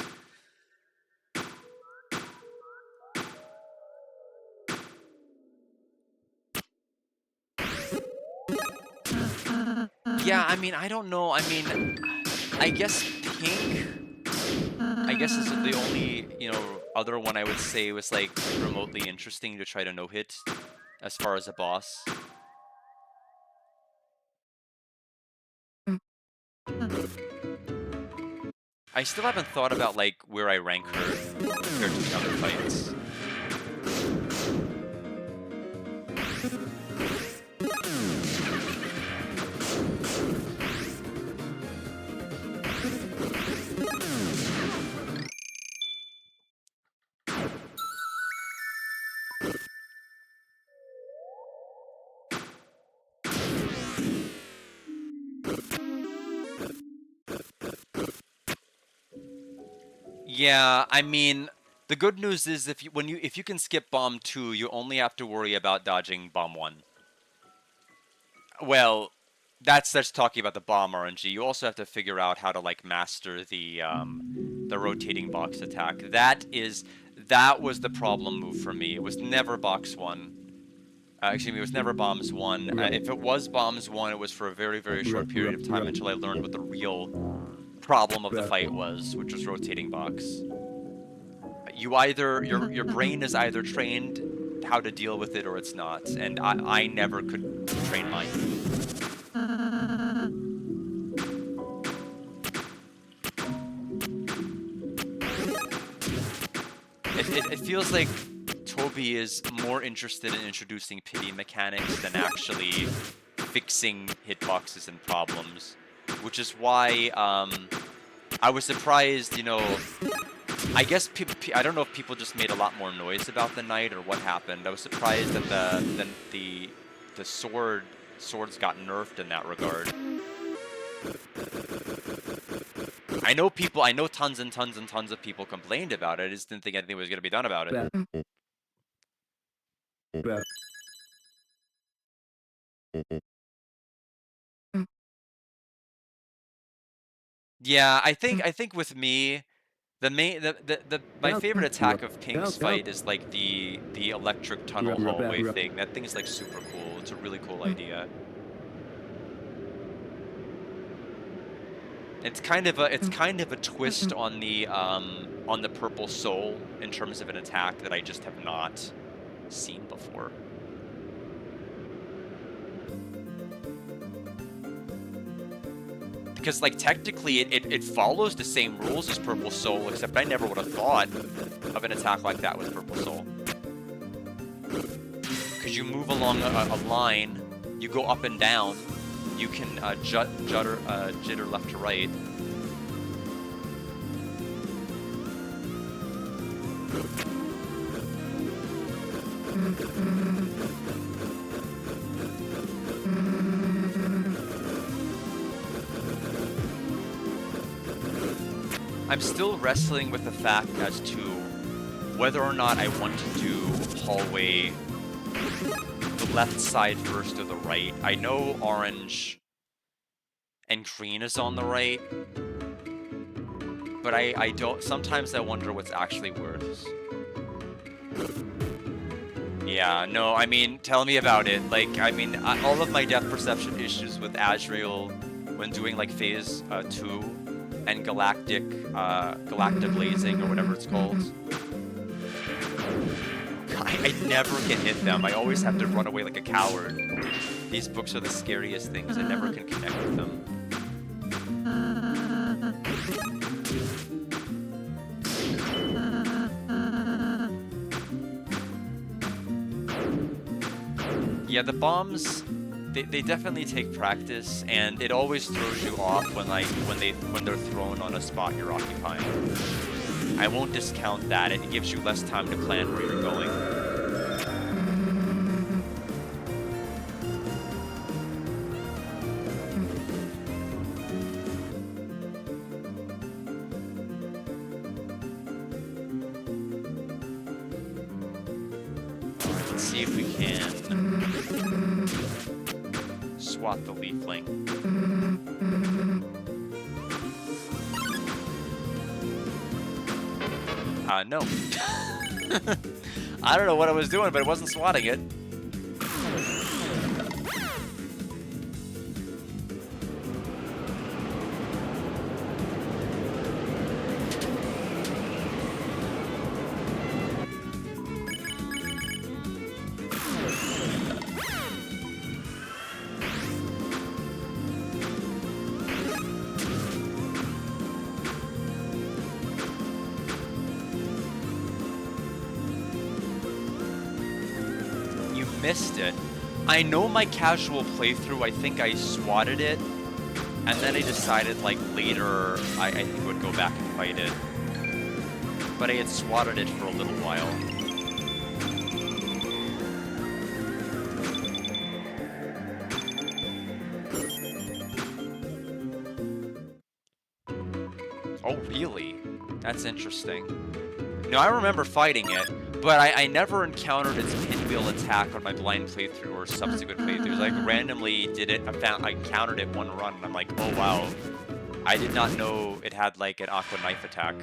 Yeah, I mean, I don't know. I mean, I guess pink, I guess is the only, you know, other one I would say was like remotely interesting to try to no-hit as far as a boss. I still haven't thought about, like, where I rank her compared to the other fights. Yeah, I mean, the good news is if you can skip bomb 2, you only have to worry about dodging bomb 1. Well, that's talking about the bomb RNG. You also have to figure out how to like master the rotating box attack. That was the problem move for me. It was never box 1. Excuse me, it was never bombs 1. If it was bombs 1, it was for a very, very short period of time until I learned what the real problem of the fight was, which was rotating box. Your brain is either trained how to deal with it or it's not, and I never could train mine. It feels like Toby is more interested in introducing pity mechanics than actually fixing hitboxes and problems, which is why I was surprised, you know. I guess I don't know if people just made a lot more noise about the knight or what happened. I was surprised that the swords got nerfed in that regard. I know tons and tons and tons of people complained about it. I just didn't think anything was going to be done about it. Yeah, I think with me, my favorite attack of Pink's fight is like the electric tunnel hallway thing. That thing is like super cool. It's a really cool idea. It's kind of a twist on the purple soul in terms of an attack that I just have not seen before. Because like technically it follows the same rules as Purple Soul, except I never would have thought of an attack like that with Purple Soul. Because you move along a line, you go up and down, you can jitter left to right. I'm still wrestling with the fact as to whether or not I want to do hallway the left side first or the right. I know orange and green is on the right, but I don't. Sometimes I wonder what's actually worse. Yeah, no, I mean, tell me about it. Like, I mean, all of my depth perception issues with Azrael when doing like phase 2 and Galactablazing or whatever it's called. I never can hit them. I always have to run away like a coward. These books are the scariest things. I never can connect with them. Yeah, the bombs, they definitely take practice, and it always throws you off when they're thrown on a spot you're occupying. I won't discount that. It gives you less time to plan where you're going. Let's see if we can swat the leafling. No. I don't know what I was doing, but it wasn't swatting it. missed it. I know my casual playthrough, I think I swatted it, and then I decided, like, later, I think I would go back and fight it. But I had swatted it for a little while. Oh, really? That's interesting. No, I remember fighting it, but I never encountered its pinwheel attack on my blind playthrough or subsequent playthroughs. I randomly did it, I encountered it one run, and I'm like, oh wow. I did not know it had, like, an aqua knife attack.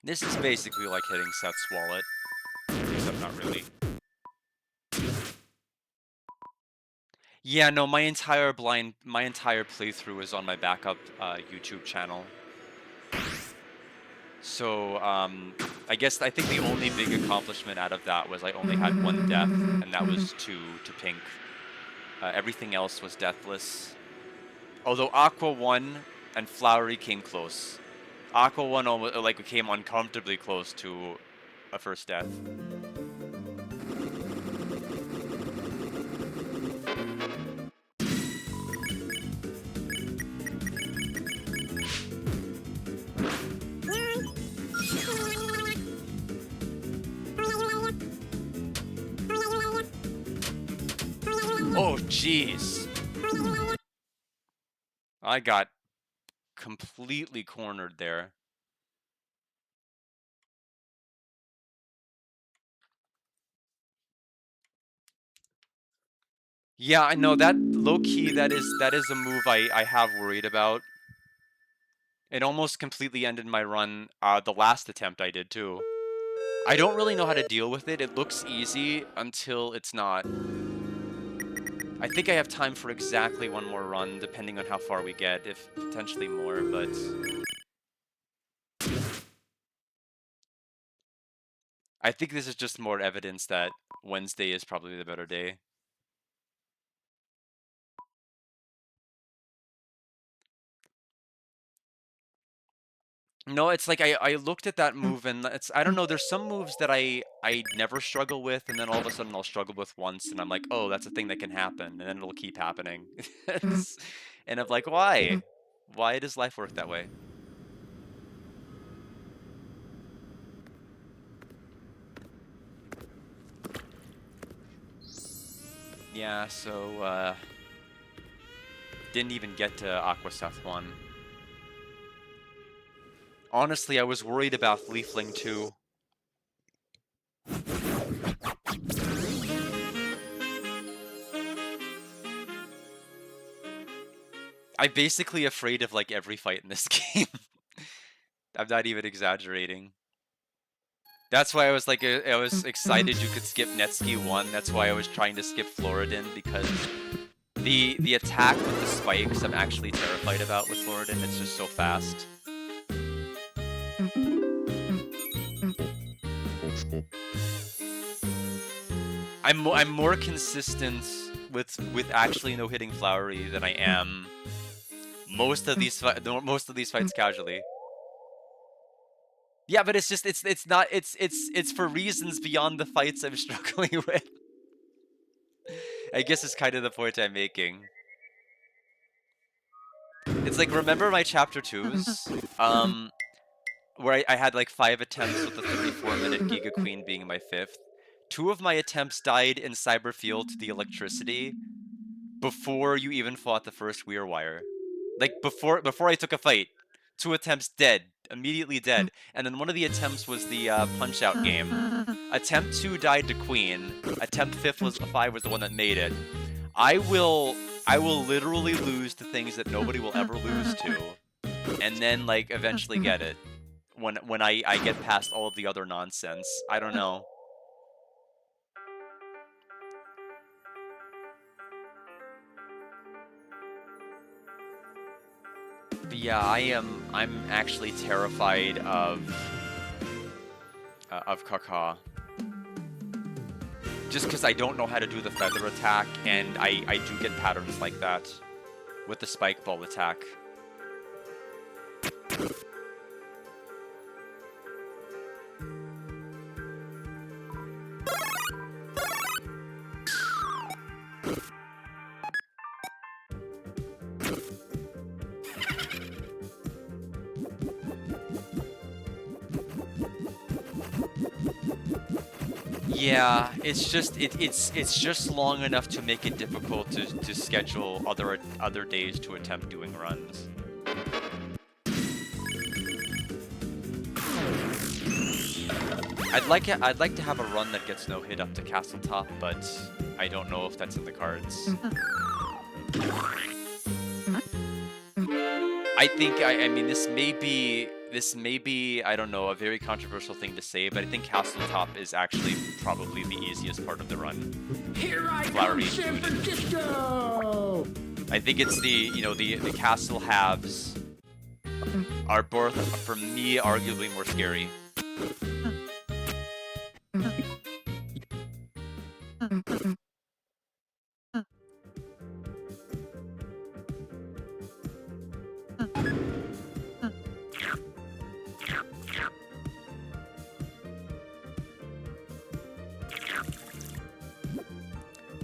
This is basically like hitting Seth's wallet, except not really. Yeah, no, my entire playthrough is on my backup YouTube channel. So, I think the only big accomplishment out of that was I only had one death, and that was to Pink. Everything else was deathless. Although Aqua 1 and Flowery came close. Aqua 1 almost, like, came uncomfortably close to a first death. Oh, jeez. I got completely cornered there. Yeah, I know that low-key, that is a move I have worried about. It almost completely ended my run, the last attempt I did too. I don't really know how to deal with it. It looks easy until it's not. I think I have time for exactly one more run, depending on how far we get, if potentially more, but... I think this is just more evidence that Wednesday is probably the better day. No, it's like I looked at that move and I don't know, there's some moves that I never struggle with, and then all of a sudden I'll struggle with once and I'm like, oh, that's a thing that can happen, and then it'll keep happening. And I'm like, why? Why does life work that way? Yeah, so didn't even get to Aqua Seth 1. Honestly, I was worried about Leafling 2. I'm basically afraid of, like, every fight in this game. I'm not even exaggerating. That's why I was like, I was excited you could skip Netski 1. That's why I was trying to skip Floridin, because the attack with the spikes I'm actually terrified about with Floridin. It's just so fast. I'm more consistent with actually no hitting Flowery than I am most of these fights casually. Yeah, but it's not it's for reasons beyond the fights I'm struggling with. I guess it's kind of the point I'm making. It's like, remember my chapter 2s? Where I had like 5 attempts with the 34-minute Giga Queen being my 5th. 2 of my attempts died in Cyberfield to the electricity. before you even fought the first Weir Wire. Like, before I took a fight. 2 attempts dead. Immediately dead. And then one of the attempts was the Punch-Out game. Attempt 2 died to Queen. Attempt 5 was the one that made it. I will literally lose to things that nobody will ever lose to. And then, like, eventually get it. When I get past all of the other nonsense. I don't know. But yeah, I'm actually terrified of Kaka. Just because I don't know how to do the feather attack, and I do get patterns like that with the spike ball attack. Yeah, it's just long enough to make it difficult to schedule other days to attempt doing runs. I'd like to have a run that gets no hit up to Castle Top, but I don't know if that's in the cards. I mean this may be I don't know, a very controversial thing to say, but I think Castle Top is actually probably the easiest part of the run. Here I Flowery come, San included. Francisco! I think it's the castle halves are both, for me, arguably more scary.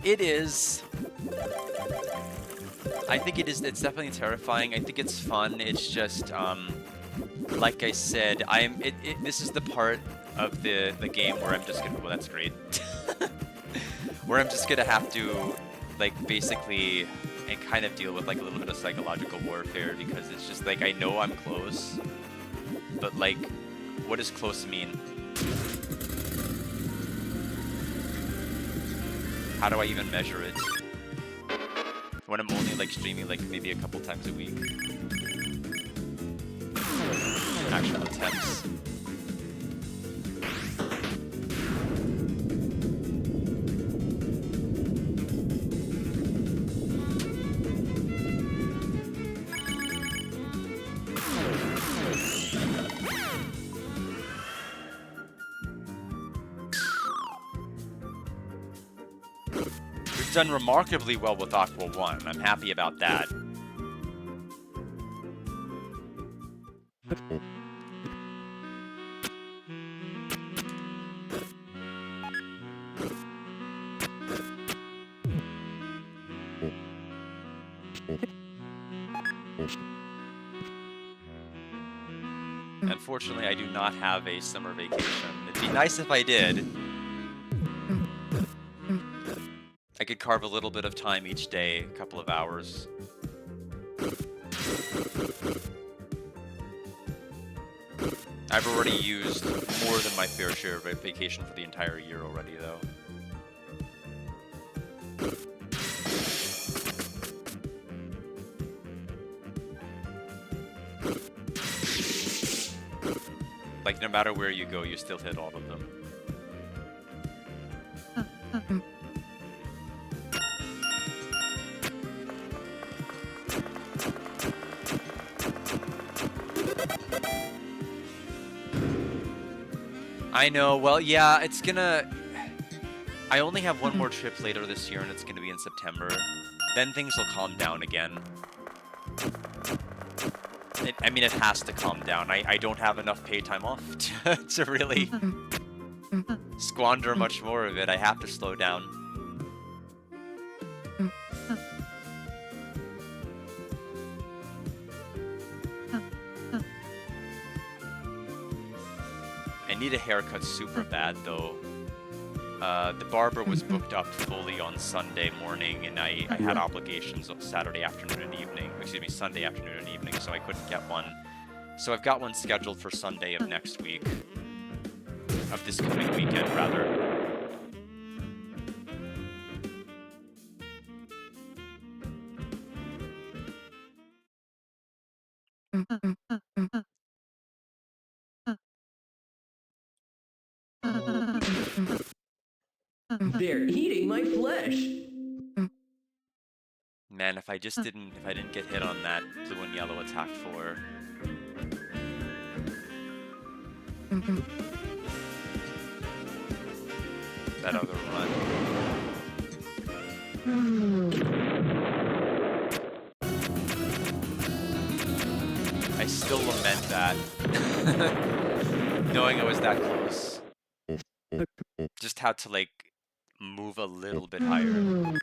It is. I think it is. It's definitely terrifying. I think it's fun. It's just, like I said, this is the part of the game where I'm just gonna. Well, that's great. Where I'm just gonna have to, like, basically, and kind of deal with like a little bit of psychological warfare, because it's just like I know I'm close, but like, what does close mean? How do I even measure it? When I'm only like streaming like maybe a couple times a week. Actual attempts. We've done remarkably well with Aqua 1. I'm happy about that. Unfortunately, I do not have a summer vacation. It'd be nice if I did. I could carve a little bit of time each day, a couple of hours. I've already used more than my fair share of vacation for the entire year already, though. Like, no matter where you go, you still hit all of them. I know, well, yeah, it's gonna... I only have one more trip later this year, and it's gonna be in September. Then things will calm down again. I mean, it has to calm down. I don't have enough paid time off to really squander much more of it. I have to slow down. I need a haircut super bad, though. The barber was booked up fully on Sunday morning, and I had obligations on Saturday afternoon and evening. Excuse me, Sunday afternoon and evening, so I couldn't get one. So I've got one scheduled for Sunday of next week. Of this coming weekend, rather. They're eating my flesh. Man, if I didn't get hit on that blue and yellow attack 4. That other run. I still lament that. Knowing I was that close. Just had to, like, move a little bit higher.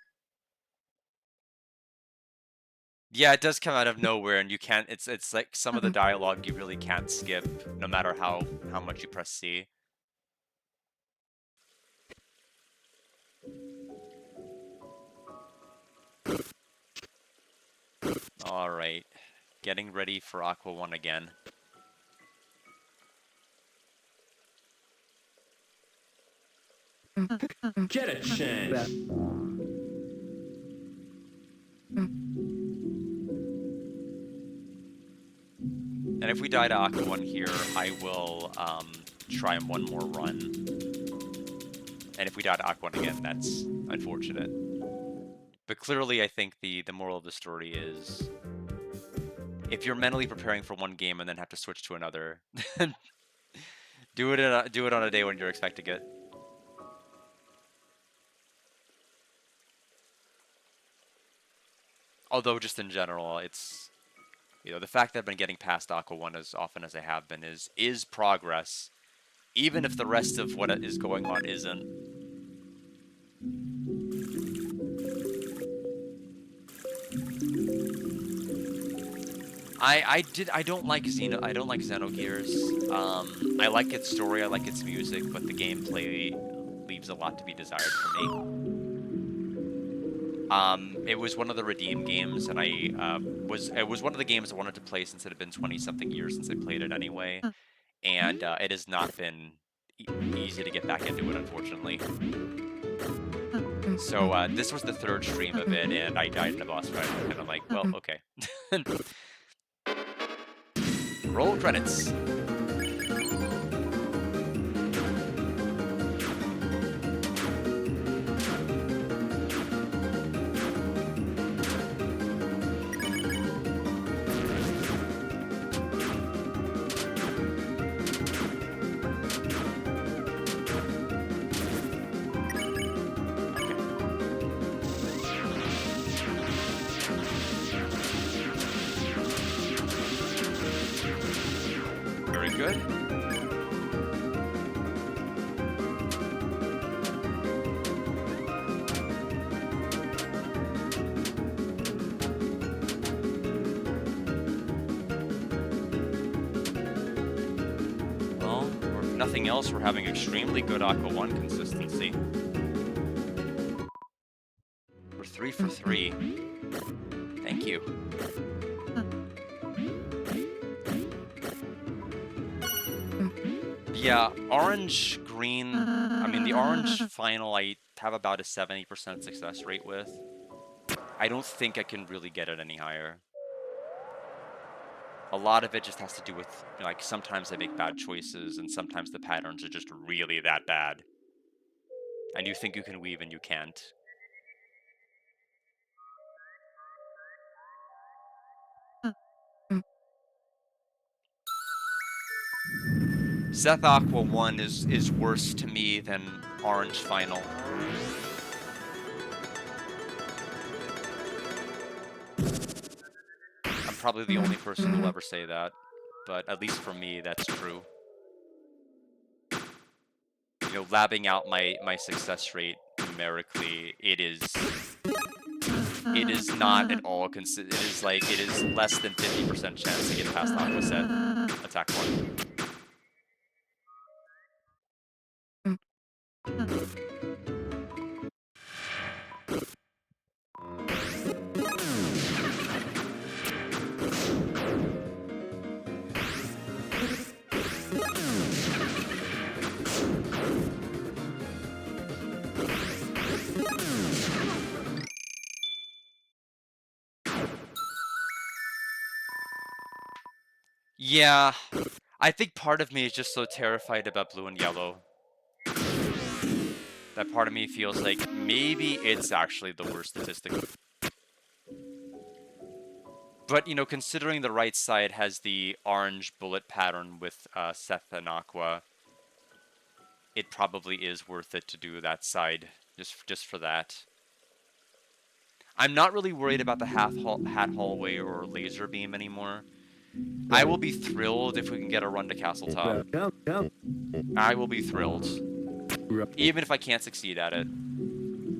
Yeah, it does come out of nowhere, and you can't. It's like some of the dialogue you really can't skip, no matter how much you press C. All right, getting ready for Aqua 1 again. Get a chance. And if we die to Aqua 1 here, I will try one more run. And if we die to Aqua 1 again, that's unfortunate. But clearly, I think the moral of the story is, if you're mentally preparing for one game and then have to switch to another, do it on a day when you're expecting it. Although, just in general, it's, the fact that I've been getting past Aqua 1 as often as I have been is progress, even if the rest of what is going on isn't. I don't like Xenogears. I like its story, I like its music, but the gameplay leaves a lot to be desired for me. It was one of the redeem games, and it was one of the games I wanted to play since it had been 20-something years since I played it anyway, and it has not been easy to get back into it, unfortunately. So this was the 3rd stream of it, and I died in a boss fight, and I'm like, well, okay. Roll credits. Good. Well, if nothing else, we're having extremely good Aqua 1 consistency. We're 3 for 3. Thank you. Yeah, orange, green, I mean, the orange final I have about a 70% success rate with. I don't think I can really get it any higher. A lot of it just has to do with, like, sometimes I make bad choices, and sometimes the patterns are just really that bad. And you think you can weave, and you can't. Seth Aqua 1 is worse to me than Orange Final. I'm probably the only person who will ever say that, but at least for me, that's true. Labbing out my success rate numerically, it is not at all it is less than 50% chance to get past Aqua Set attack 1. Yeah, I think part of me is just so terrified about blue and yellow. That part of me feels like maybe it's actually the worst statistic. But, you know, considering the right side has the orange bullet pattern with Seth and Aqua, it probably is worth it to do that side, just for that. I'm not really worried about the hat hallway or laser beam anymore. I will be thrilled if we can get a run to Castle Top. I will be thrilled. Even if I can't succeed at it.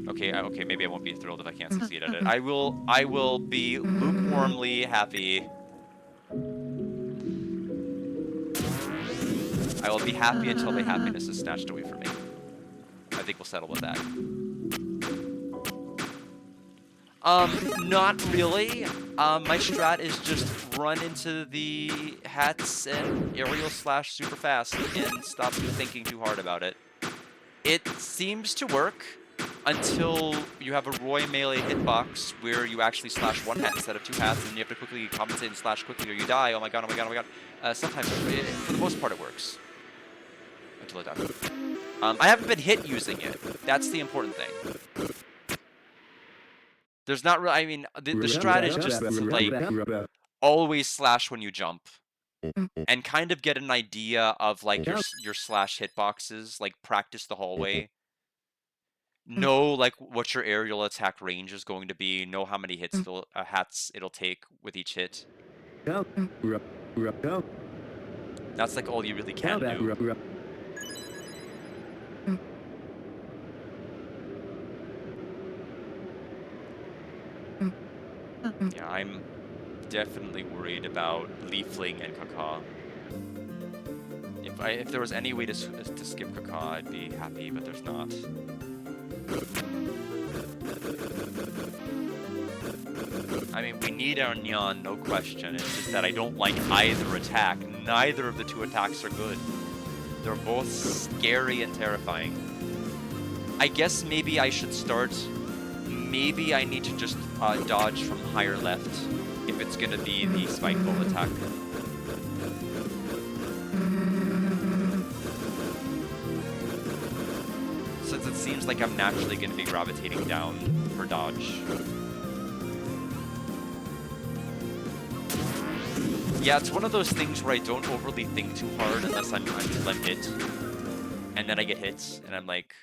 Okay, okay, maybe I won't be thrilled if I can't succeed at it. I will be lukewarmly happy. I will be happy until the happiness is snatched away from me. I think we'll settle with that. Not really. My strat is just run into the hats and aerial slash super fast and stop thinking too hard about it. It seems to work until you have a Roy melee hitbox where you actually slash one hat instead of two hats, and you have to quickly compensate and slash quickly or you die. Oh my god, oh my god, oh my god. Sometimes, for the most part, it works. Until it doesn't. I haven't been hit using it. That's the important thing. There's not really, I mean, the strat is just like always slash when you jump. And kind of get an idea of like your slash hitboxes, like practice the hallway. Know like what your aerial attack range is going to be. Know how many hats it'll take with each hit. That's like all you really can do. Yeah, I'm definitely worried about Leafling and Kaka. If there was any way to skip Kaka, I'd be happy, but there's not. I mean, we need our Nyan, no question. It's just that I don't like either attack. Neither of the two attacks are good. They're both scary and terrifying. I guess maybe I should start... Maybe I need to just dodge from higher left if it's gonna be the spike ball attack. Since it seems like I'm naturally gonna be gravitating down for dodge. Yeah, it's one of those things where I don't overly think too hard until I'm hit. And then I get hit, and I'm like...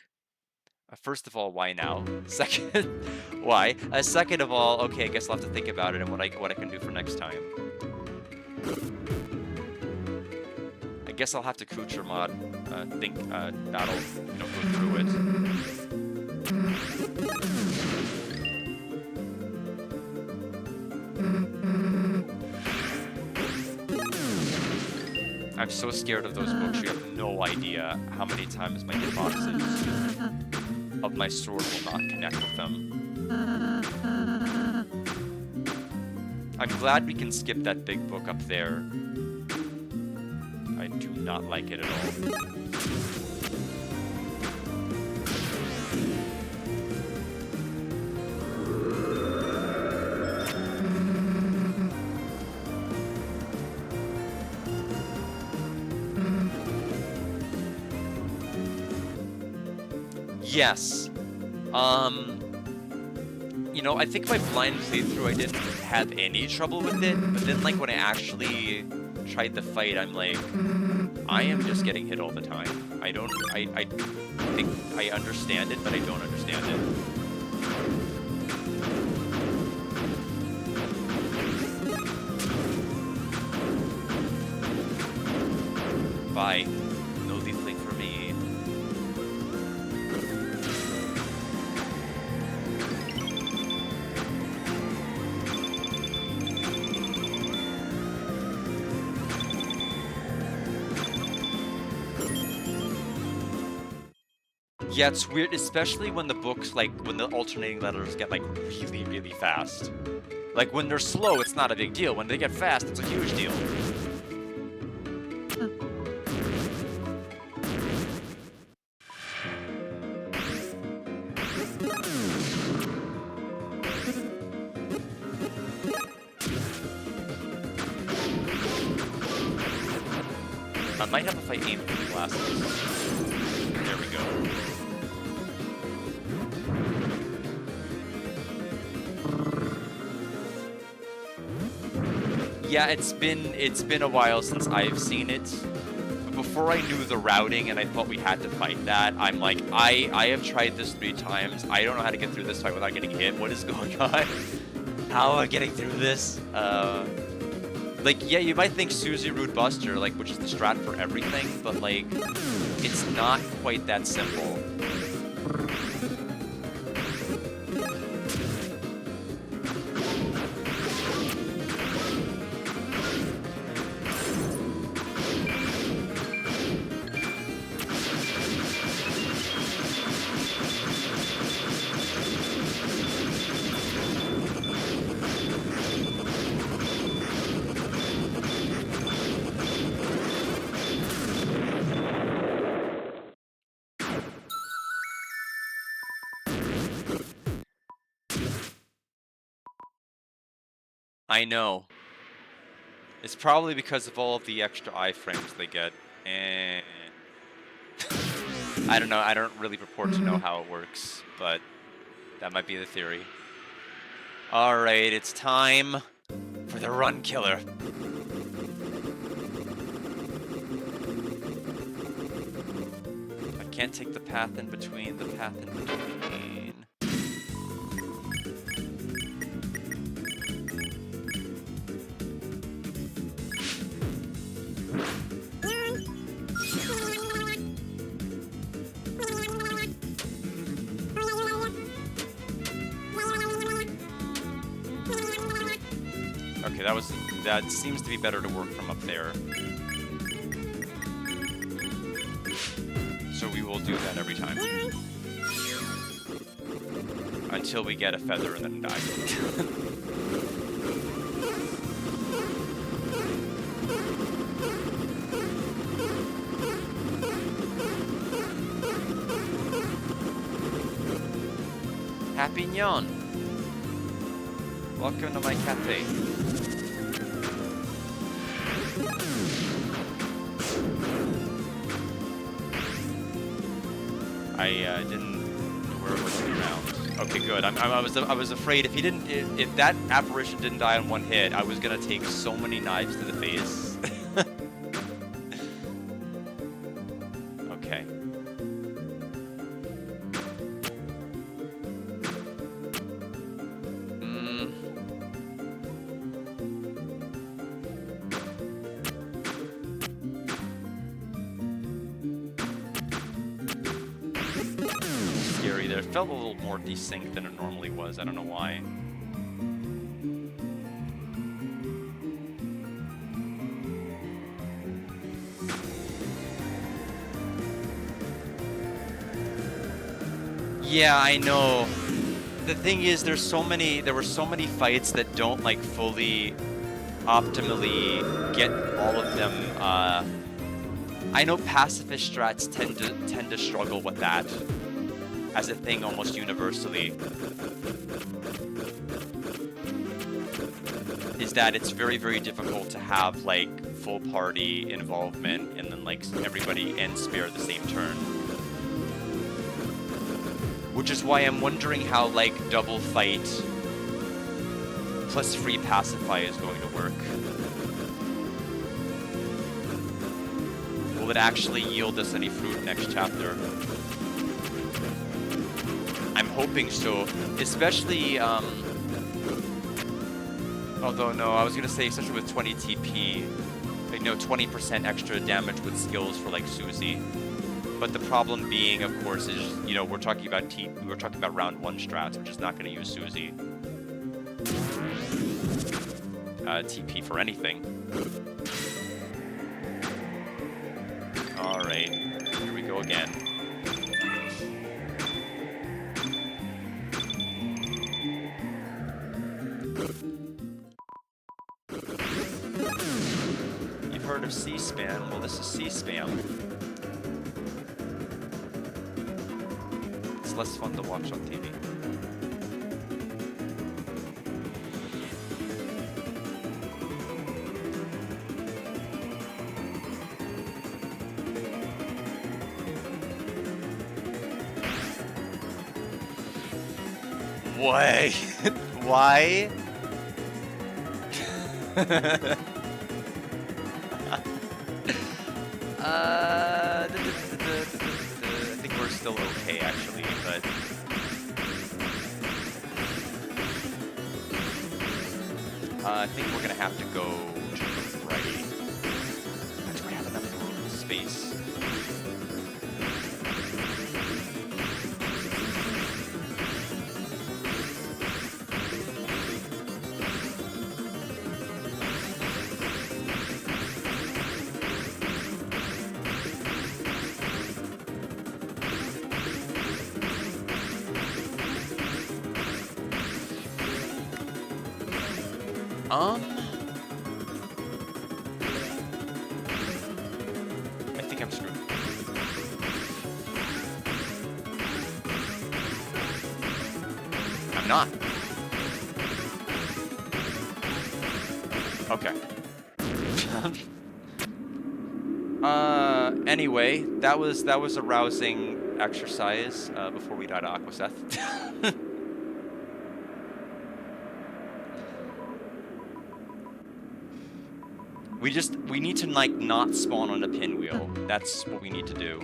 First of all, why now? Second, why? Second of all, okay, I guess I'll have to think about it and what I can do for next time. I guess I'll have to Kucher mod, battle, you know, go through it. I'm so scared of those books, you have no idea how many times my hitboxes of my sword will not connect with them. I'm glad we can skip that big book up there. I do not like it at all. Yes. You know, I think my blind playthrough I didn't have any trouble with it, but then like when I actually tried the fight, I'm like, I am just getting hit all the time. I think I understand it, but I don't understand it. Bye. No leafling for me. Yeah, it's weird, especially when the books, like, when the alternating letters get, like, really, really fast. Like, when they're slow, it's not a big deal. When they get fast, it's a huge deal. I might have a fight aim for the glasses. There we go. Yeah, it's been a while since I've seen it. But before I knew the routing and I thought we had to fight that, I'm like, I have tried this 3 times. I don't know how to get through this fight without getting hit. What is going on? How am I getting through this? Like, yeah, you might think Susie Rude Buster, like, which is the strat for everything, but like, it's not quite that simple. I know. It's probably because of all of the extra iframes they get, and I don't know. I don't really purport to know how it works, but that might be the theory. All right, it's time for the run killer. I can't take the path in between. The path in between. Okay, that seems to be better to work from up there. So we will do that every time. Until we get a feather and then die. Happy Nyan! Welcome to my cafe. I didn't know where it was around. Okay, good. I was afraid if that apparition didn't die on one hit, I was gonna take so many knives to the face. Okay. Scary there. It felt a little more desynced than it normally was. I don't know why. Yeah, I know. The thing is, there were so many fights that don't like fully optimally get all of them. I know pacifist strats tend to struggle with that as a thing almost universally. Is that it's very, very difficult to have like full party involvement and then like everybody end spare the same turn. Which is why I'm wondering how like double fight plus free pacify is going to work. Will it actually yield us any fruit next chapter? I'm hoping so, especially, although no, I was gonna say especially with 20 TP, like, 20% extra damage with skills for like Susie. But the problem being, of course, is, we're talking about round 1 strats, which is not gonna use Susie. TP for anything. Alright, here we go again. You've heard of C-SPAN? Well, this is C-SPAM. It's less fun to watch on TV. Why? Why? I think we're still okay, actually, but I think we're gonna have to go to the right. Do I have enough space? I think I'm screwed. I'm not. Okay. Anyway, that was a rousing exercise before we died of Aquaseth. We need to like not spawn on a pinwheel. That's what we need to do.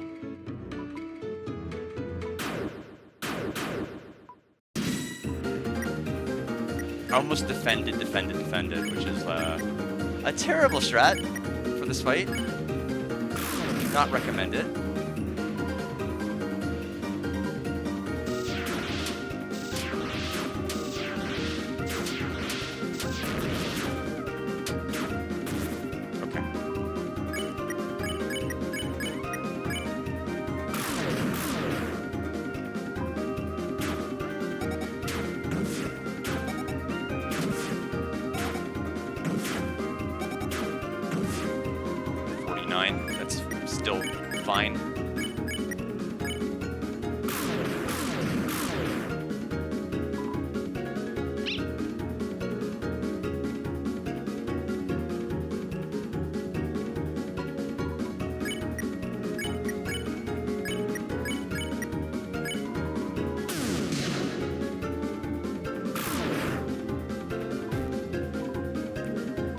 I almost defended, which is a terrible strat for this fight. Not recommended. That's still fine.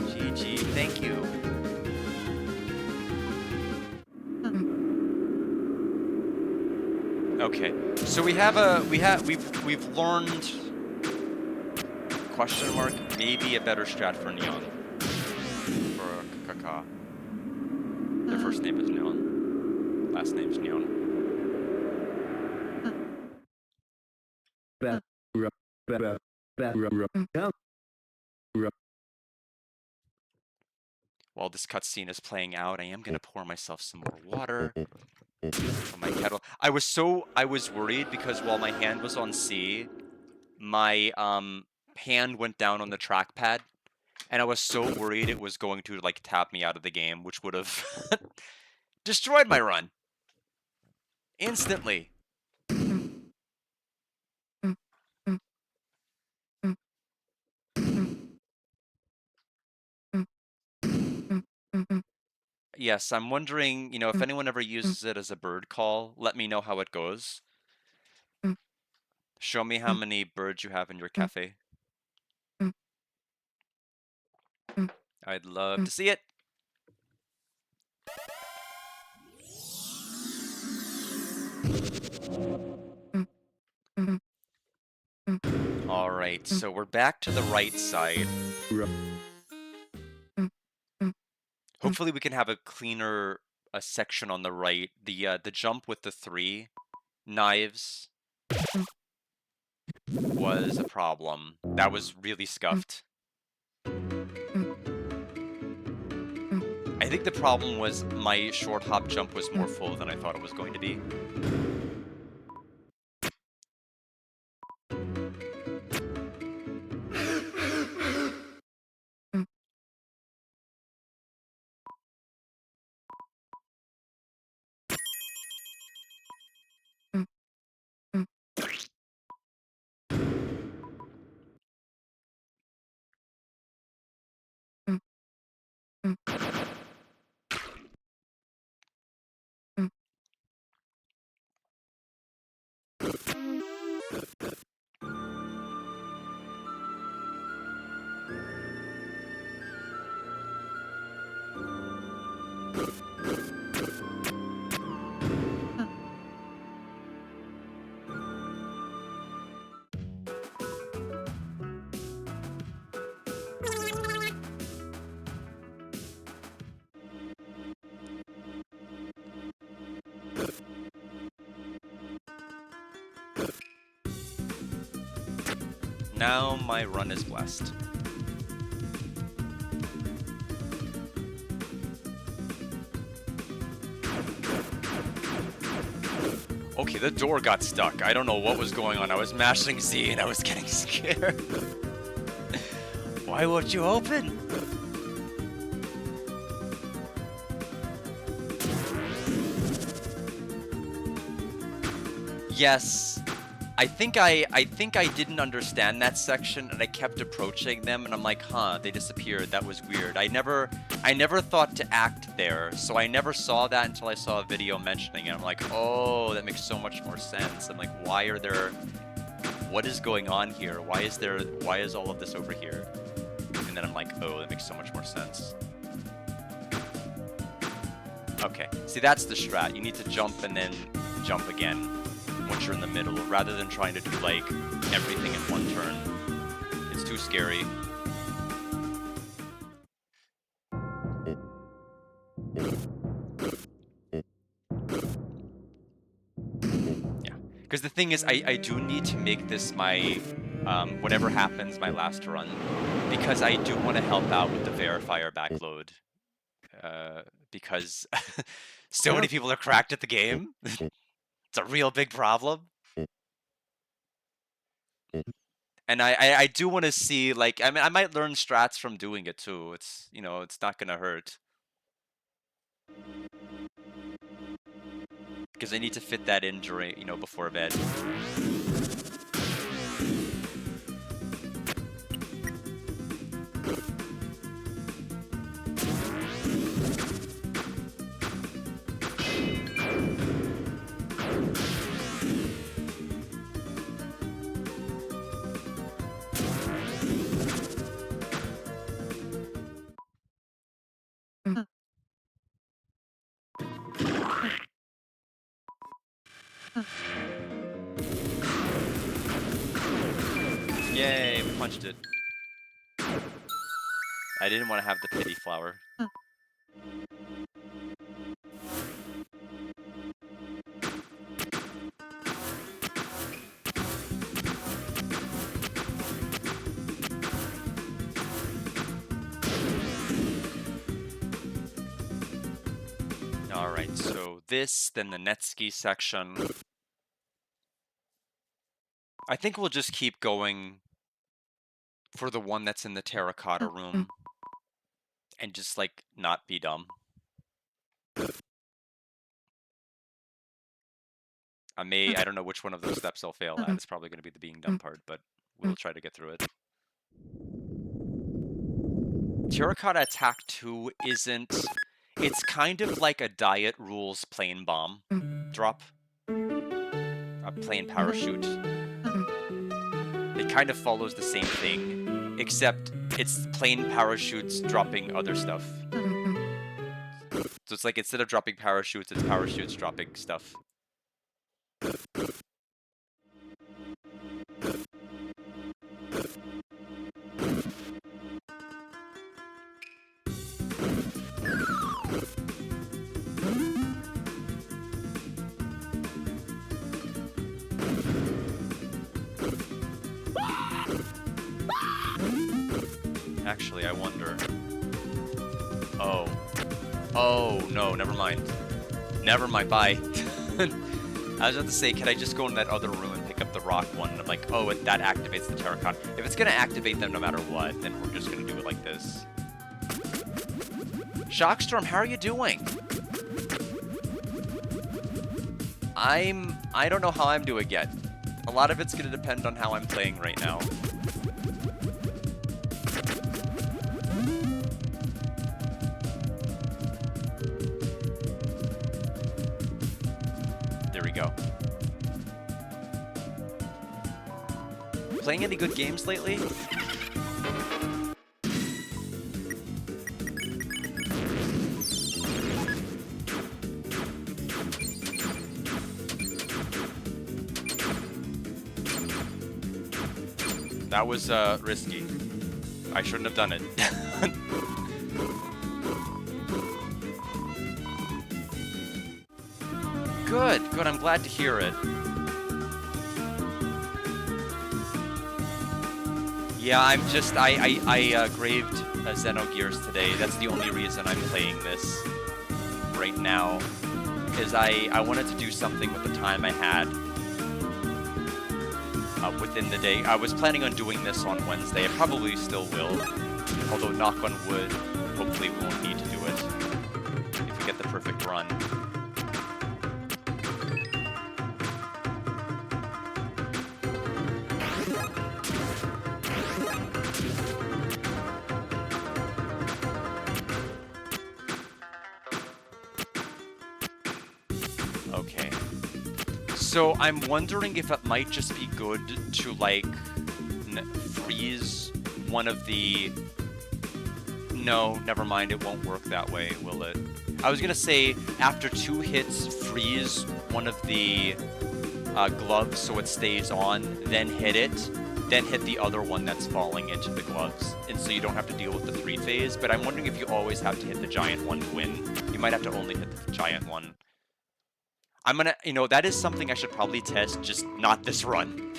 GG, thank you. Okay, so we've learned question mark maybe a better strat for Neon for Kaka. Their first name is Neon, last name is Neon. While this cutscene is playing out, I am gonna pour myself some more water from my kettle. I was worried because while my hand was on C, my hand went down on the trackpad, and I was so worried it was going to like tap me out of the game, which would have destroyed my run instantly. Yes, I'm wondering, if anyone ever uses it as a bird call, let me know how it goes. Show me how many birds you have in your cafe. I'd love to see it. All right, so we're back to the right side. Hopefully we can have a cleaner section on the right. The jump with the 3 knives was a problem. That was really scuffed. I think the problem was my short hop jump was more full than I thought it was going to be. Now my run is blessed. Okay, the door got stuck. I don't know what was going on. I was mashing Z and I was getting scared. Why won't you open? Yes. I think I didn't understand that section and I kept approaching them and I'm like, huh, they disappeared. That was weird. I never thought to act there. So I never saw that until I saw a video mentioning it. I'm like, oh, that makes so much more sense. I'm like, what is going on here? Why is all of this over here? And then I'm like, oh, that makes so much more sense. Okay, see, that's the strat. You need to jump and then jump again once you're in the middle, rather than trying to do, like, everything in one turn. It's too scary. Yeah, because the thing is, I do need to make this my, whatever happens, my last run, because I do want to help out with the verifier backload, because so many people are cracked at the game. It's a real big problem. And I do want to see, like, I mean, I might learn strats from doing it too. It's, you know, it's not gonna hurt. Because I need to fit that in during, you know, before bed. Yay, we punched it. I didn't want to have the pity flower. Alright, so this, then the Netski section. I think we'll just keep going for the one that's in the terracotta room. And just, like, not be dumb. I don't know which one of those steps I'll fail at. It's probably going to be the being dumb part, but we'll try to get through it. Terracotta Attack 2 isn't... It's kind of like a Diet Rules plane bomb drop. A plane parachute. It kind of follows the same thing, except it's plane parachutes dropping other stuff. So it's like, instead of dropping parachutes, it's parachutes dropping stuff. Actually, I wonder... Oh. Oh, no, never mind. Never mind, bye. I was about to say, can I just go in that other room and pick up the rock one? And I'm like, oh, that activates the terracotta. If it's gonna activate them no matter what, then we're just gonna do it like this. Shockstorm, how are you doing? I don't know how I'm doing yet. A lot of it's gonna depend on how I'm playing right now. There we go. Playing any good games lately? That was risky. I shouldn't have done it. Good, good, I'm glad to hear it. Yeah, I graved Xenogears today. That's the only reason I'm playing this right now, is I wanted to do something with the time I had within the day. I was planning on doing this on Wednesday. I probably still will, although knock on wood, hopefully we won't need to do it if we get the perfect run. Okay. So I'm wondering if it might just be good to, like, freeze one of the... No, never mind, it won't work that way, will it? I was gonna say, after 2 hits, freeze one of the gloves so it stays on, then hit it, then hit the other one that's falling into the gloves, and so you don't have to deal with the 3-phase, but I'm wondering if you always have to hit the giant one to win. You might have to only hit the giant one. I'm gonna, that is something I should probably test, just not this run.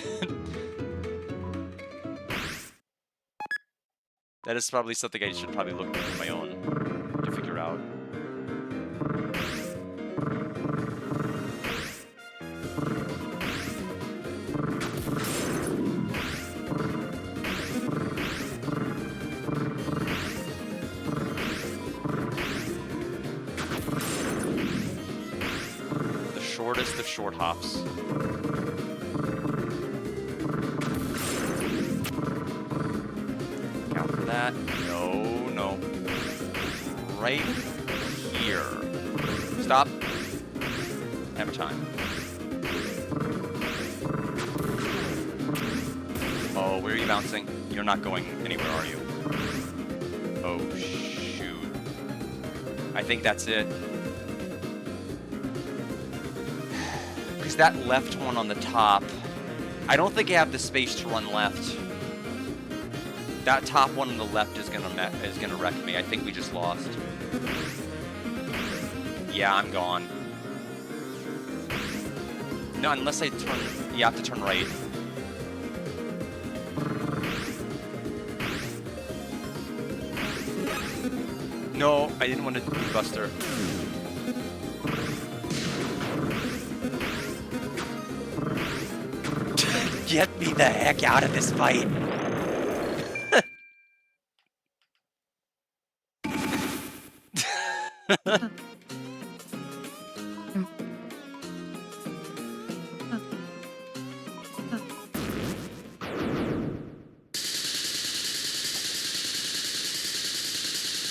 That is probably something I should probably look into my own to figure out. The shortest of short hops. Count for that. No. Right here. Stop. Hammer time. Oh, where are you bouncing? You're not going anywhere, are you? Oh, shoot. I think that's it. Because that left one on the top, I don't think I have the space to run left. That top one on the left is gonna wreck me. I think we just lost. Yeah, I'm gone. No, unless I turn... You have to turn right. No, I didn't want to do Buster. Get me the heck out of this fight!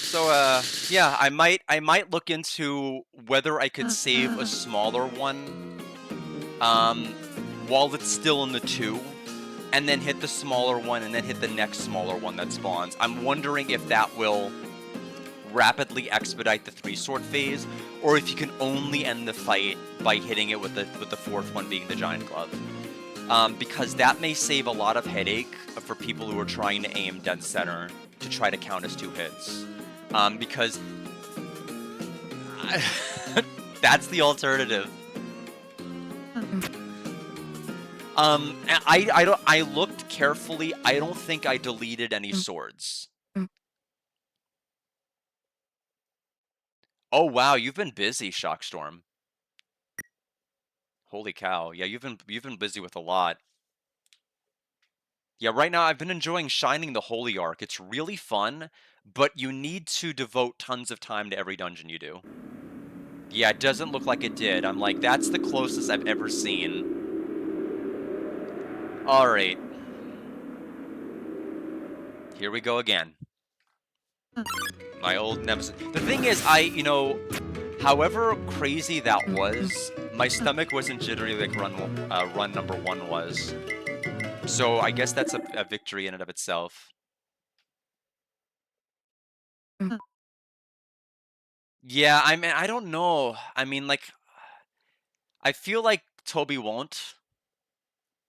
So, yeah, I might look into whether I could save a smaller one, while it's still in the 2, and then hit the smaller one, and then hit the next smaller one that spawns. I'm wondering if that will rapidly expedite the 3-sword phase, or if you can only end the fight by hitting it with the 4th one being the giant glove. Because that may save a lot of headache for people who are trying to aim dead center to try to count as 2 hits. Because that's the alternative. I looked carefully. I don't think I deleted any swords. Oh wow, you've been busy, Shockstorm. Holy cow! Yeah, you've been busy with a lot. Yeah, right now I've been enjoying Shining the Holy Arc. It's really fun, but you need to devote tons of time to every dungeon you do. Yeah, it doesn't look like it did. I'm like, that's the closest I've ever seen. Alright. Here we go again. My old nemesis. The thing is, however crazy that was, my stomach wasn't jittery like run number 1 was. So I guess that's a victory in and of itself. Yeah, I mean, I don't know. I mean, like, I feel like Toby won't.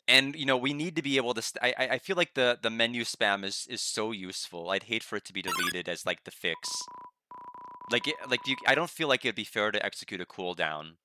And, we need to be able to... I feel like the menu spam is so useful. I'd hate for it to be deleted as, like, the fix. I don't feel like it'd be fair to execute a cooldown.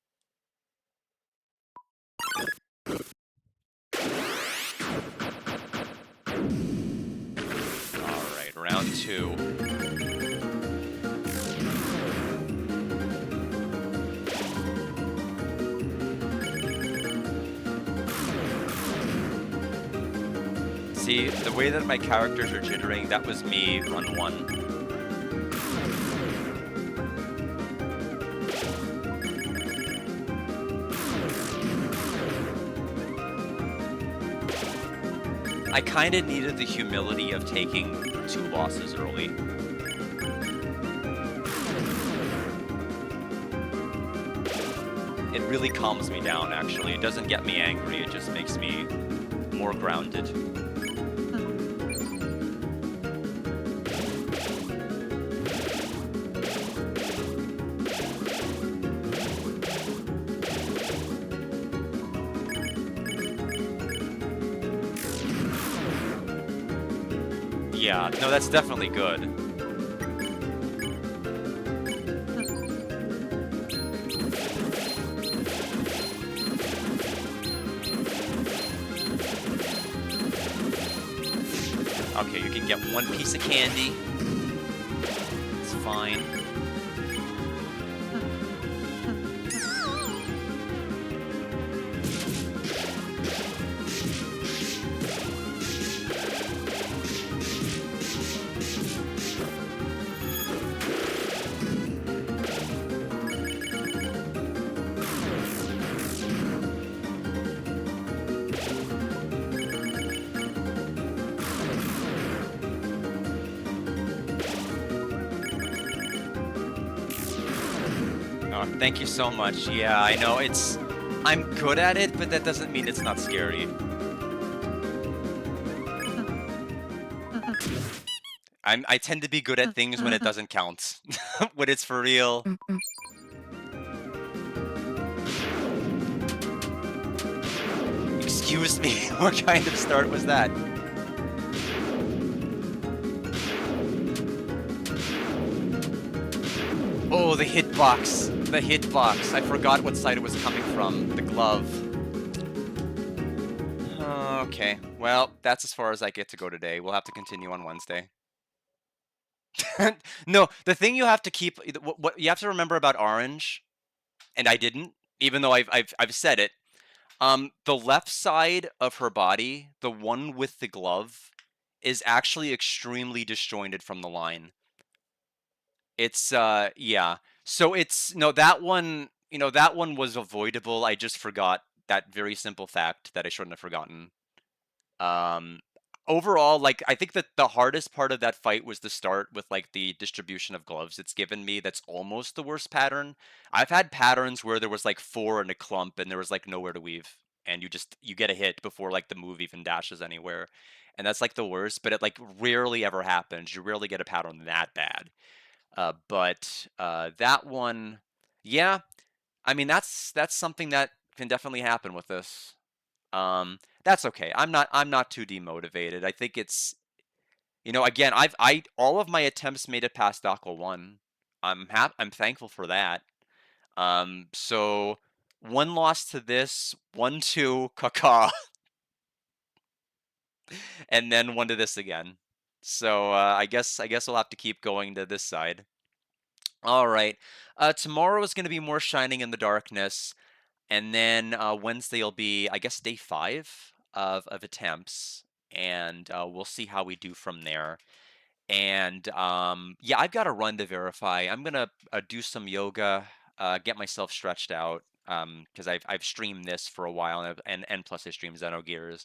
See, the way that my characters are jittering, that was me run 1. I kinda needed the humility of taking 2 losses early. It really calms me down, actually. It doesn't get me angry, it just makes me more grounded. Yeah, no, that's definitely good. Okay, you can get 1 piece of candy. It's fine. Oh, thank you so much. Yeah, I know, I'm good at it, but that doesn't mean it's not scary. I tend to be good at things when it doesn't count. When it's for real. Excuse me, what kind of start was that? Oh, the hitbox. The hitbox. I forgot what side it was coming from. The glove. Okay, well, that's as far as I get to go today. We'll have to continue on Wednesday. No, the thing you have to keep, what you have to remember about Orange, and I didn't, even though I've said it. The left side of her body, the one with the glove, is actually extremely disjointed from the line. It's yeah. So it's no, that one, that one was avoidable. I just forgot that very simple fact that I shouldn't have forgotten. Um, Overall, like, I think that the hardest part of that fight was the start with, like, the distribution of gloves it's given me. That's almost the worst pattern. I've had patterns where there was, like, 4 in a clump and there was, like, nowhere to weave, and you get a hit before, like, the move even dashes anywhere, and that's, like, the worst, but it, like, rarely ever happens. You rarely get a pattern that bad. But that one, yeah, I mean, that's something that can definitely happen with this. That's okay. I'm not too demotivated. I think it's, again, I all of my attempts made it past Dockle 1. I'm thankful for that. So 1 loss to this, 1 to Kaka, and then 1 to this again. So I guess we'll have to keep going to this side. All right. Tomorrow is going to be more Shining in the Darkness. And then Wednesday will be, I guess, day 5 of attempts, and we'll see how we do from there. And yeah, I've got to run to verify. I'm gonna do some yoga, get myself stretched out, because I've streamed this for a while, and plus I stream Xenogears,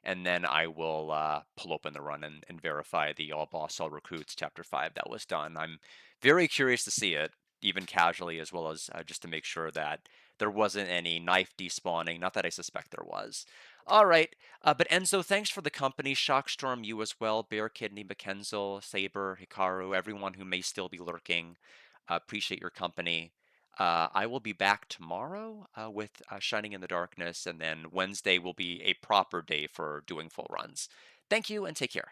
and then I will pull open the run and verify the All Boss All Recruits Chapter 5 that was done. I'm very curious to see it, even casually, as well as just to make sure that there wasn't any knife despawning. Not that I suspect there was. All right, but Enzo, thanks for the company. Shockstorm, you as well. Bear Kidney, McKenzel, Saber, Hikaru, everyone who may still be lurking. Appreciate your company. I will be back tomorrow with Shining in the Darkness, and then Wednesday will be a proper day for doing full runs. Thank you and take care.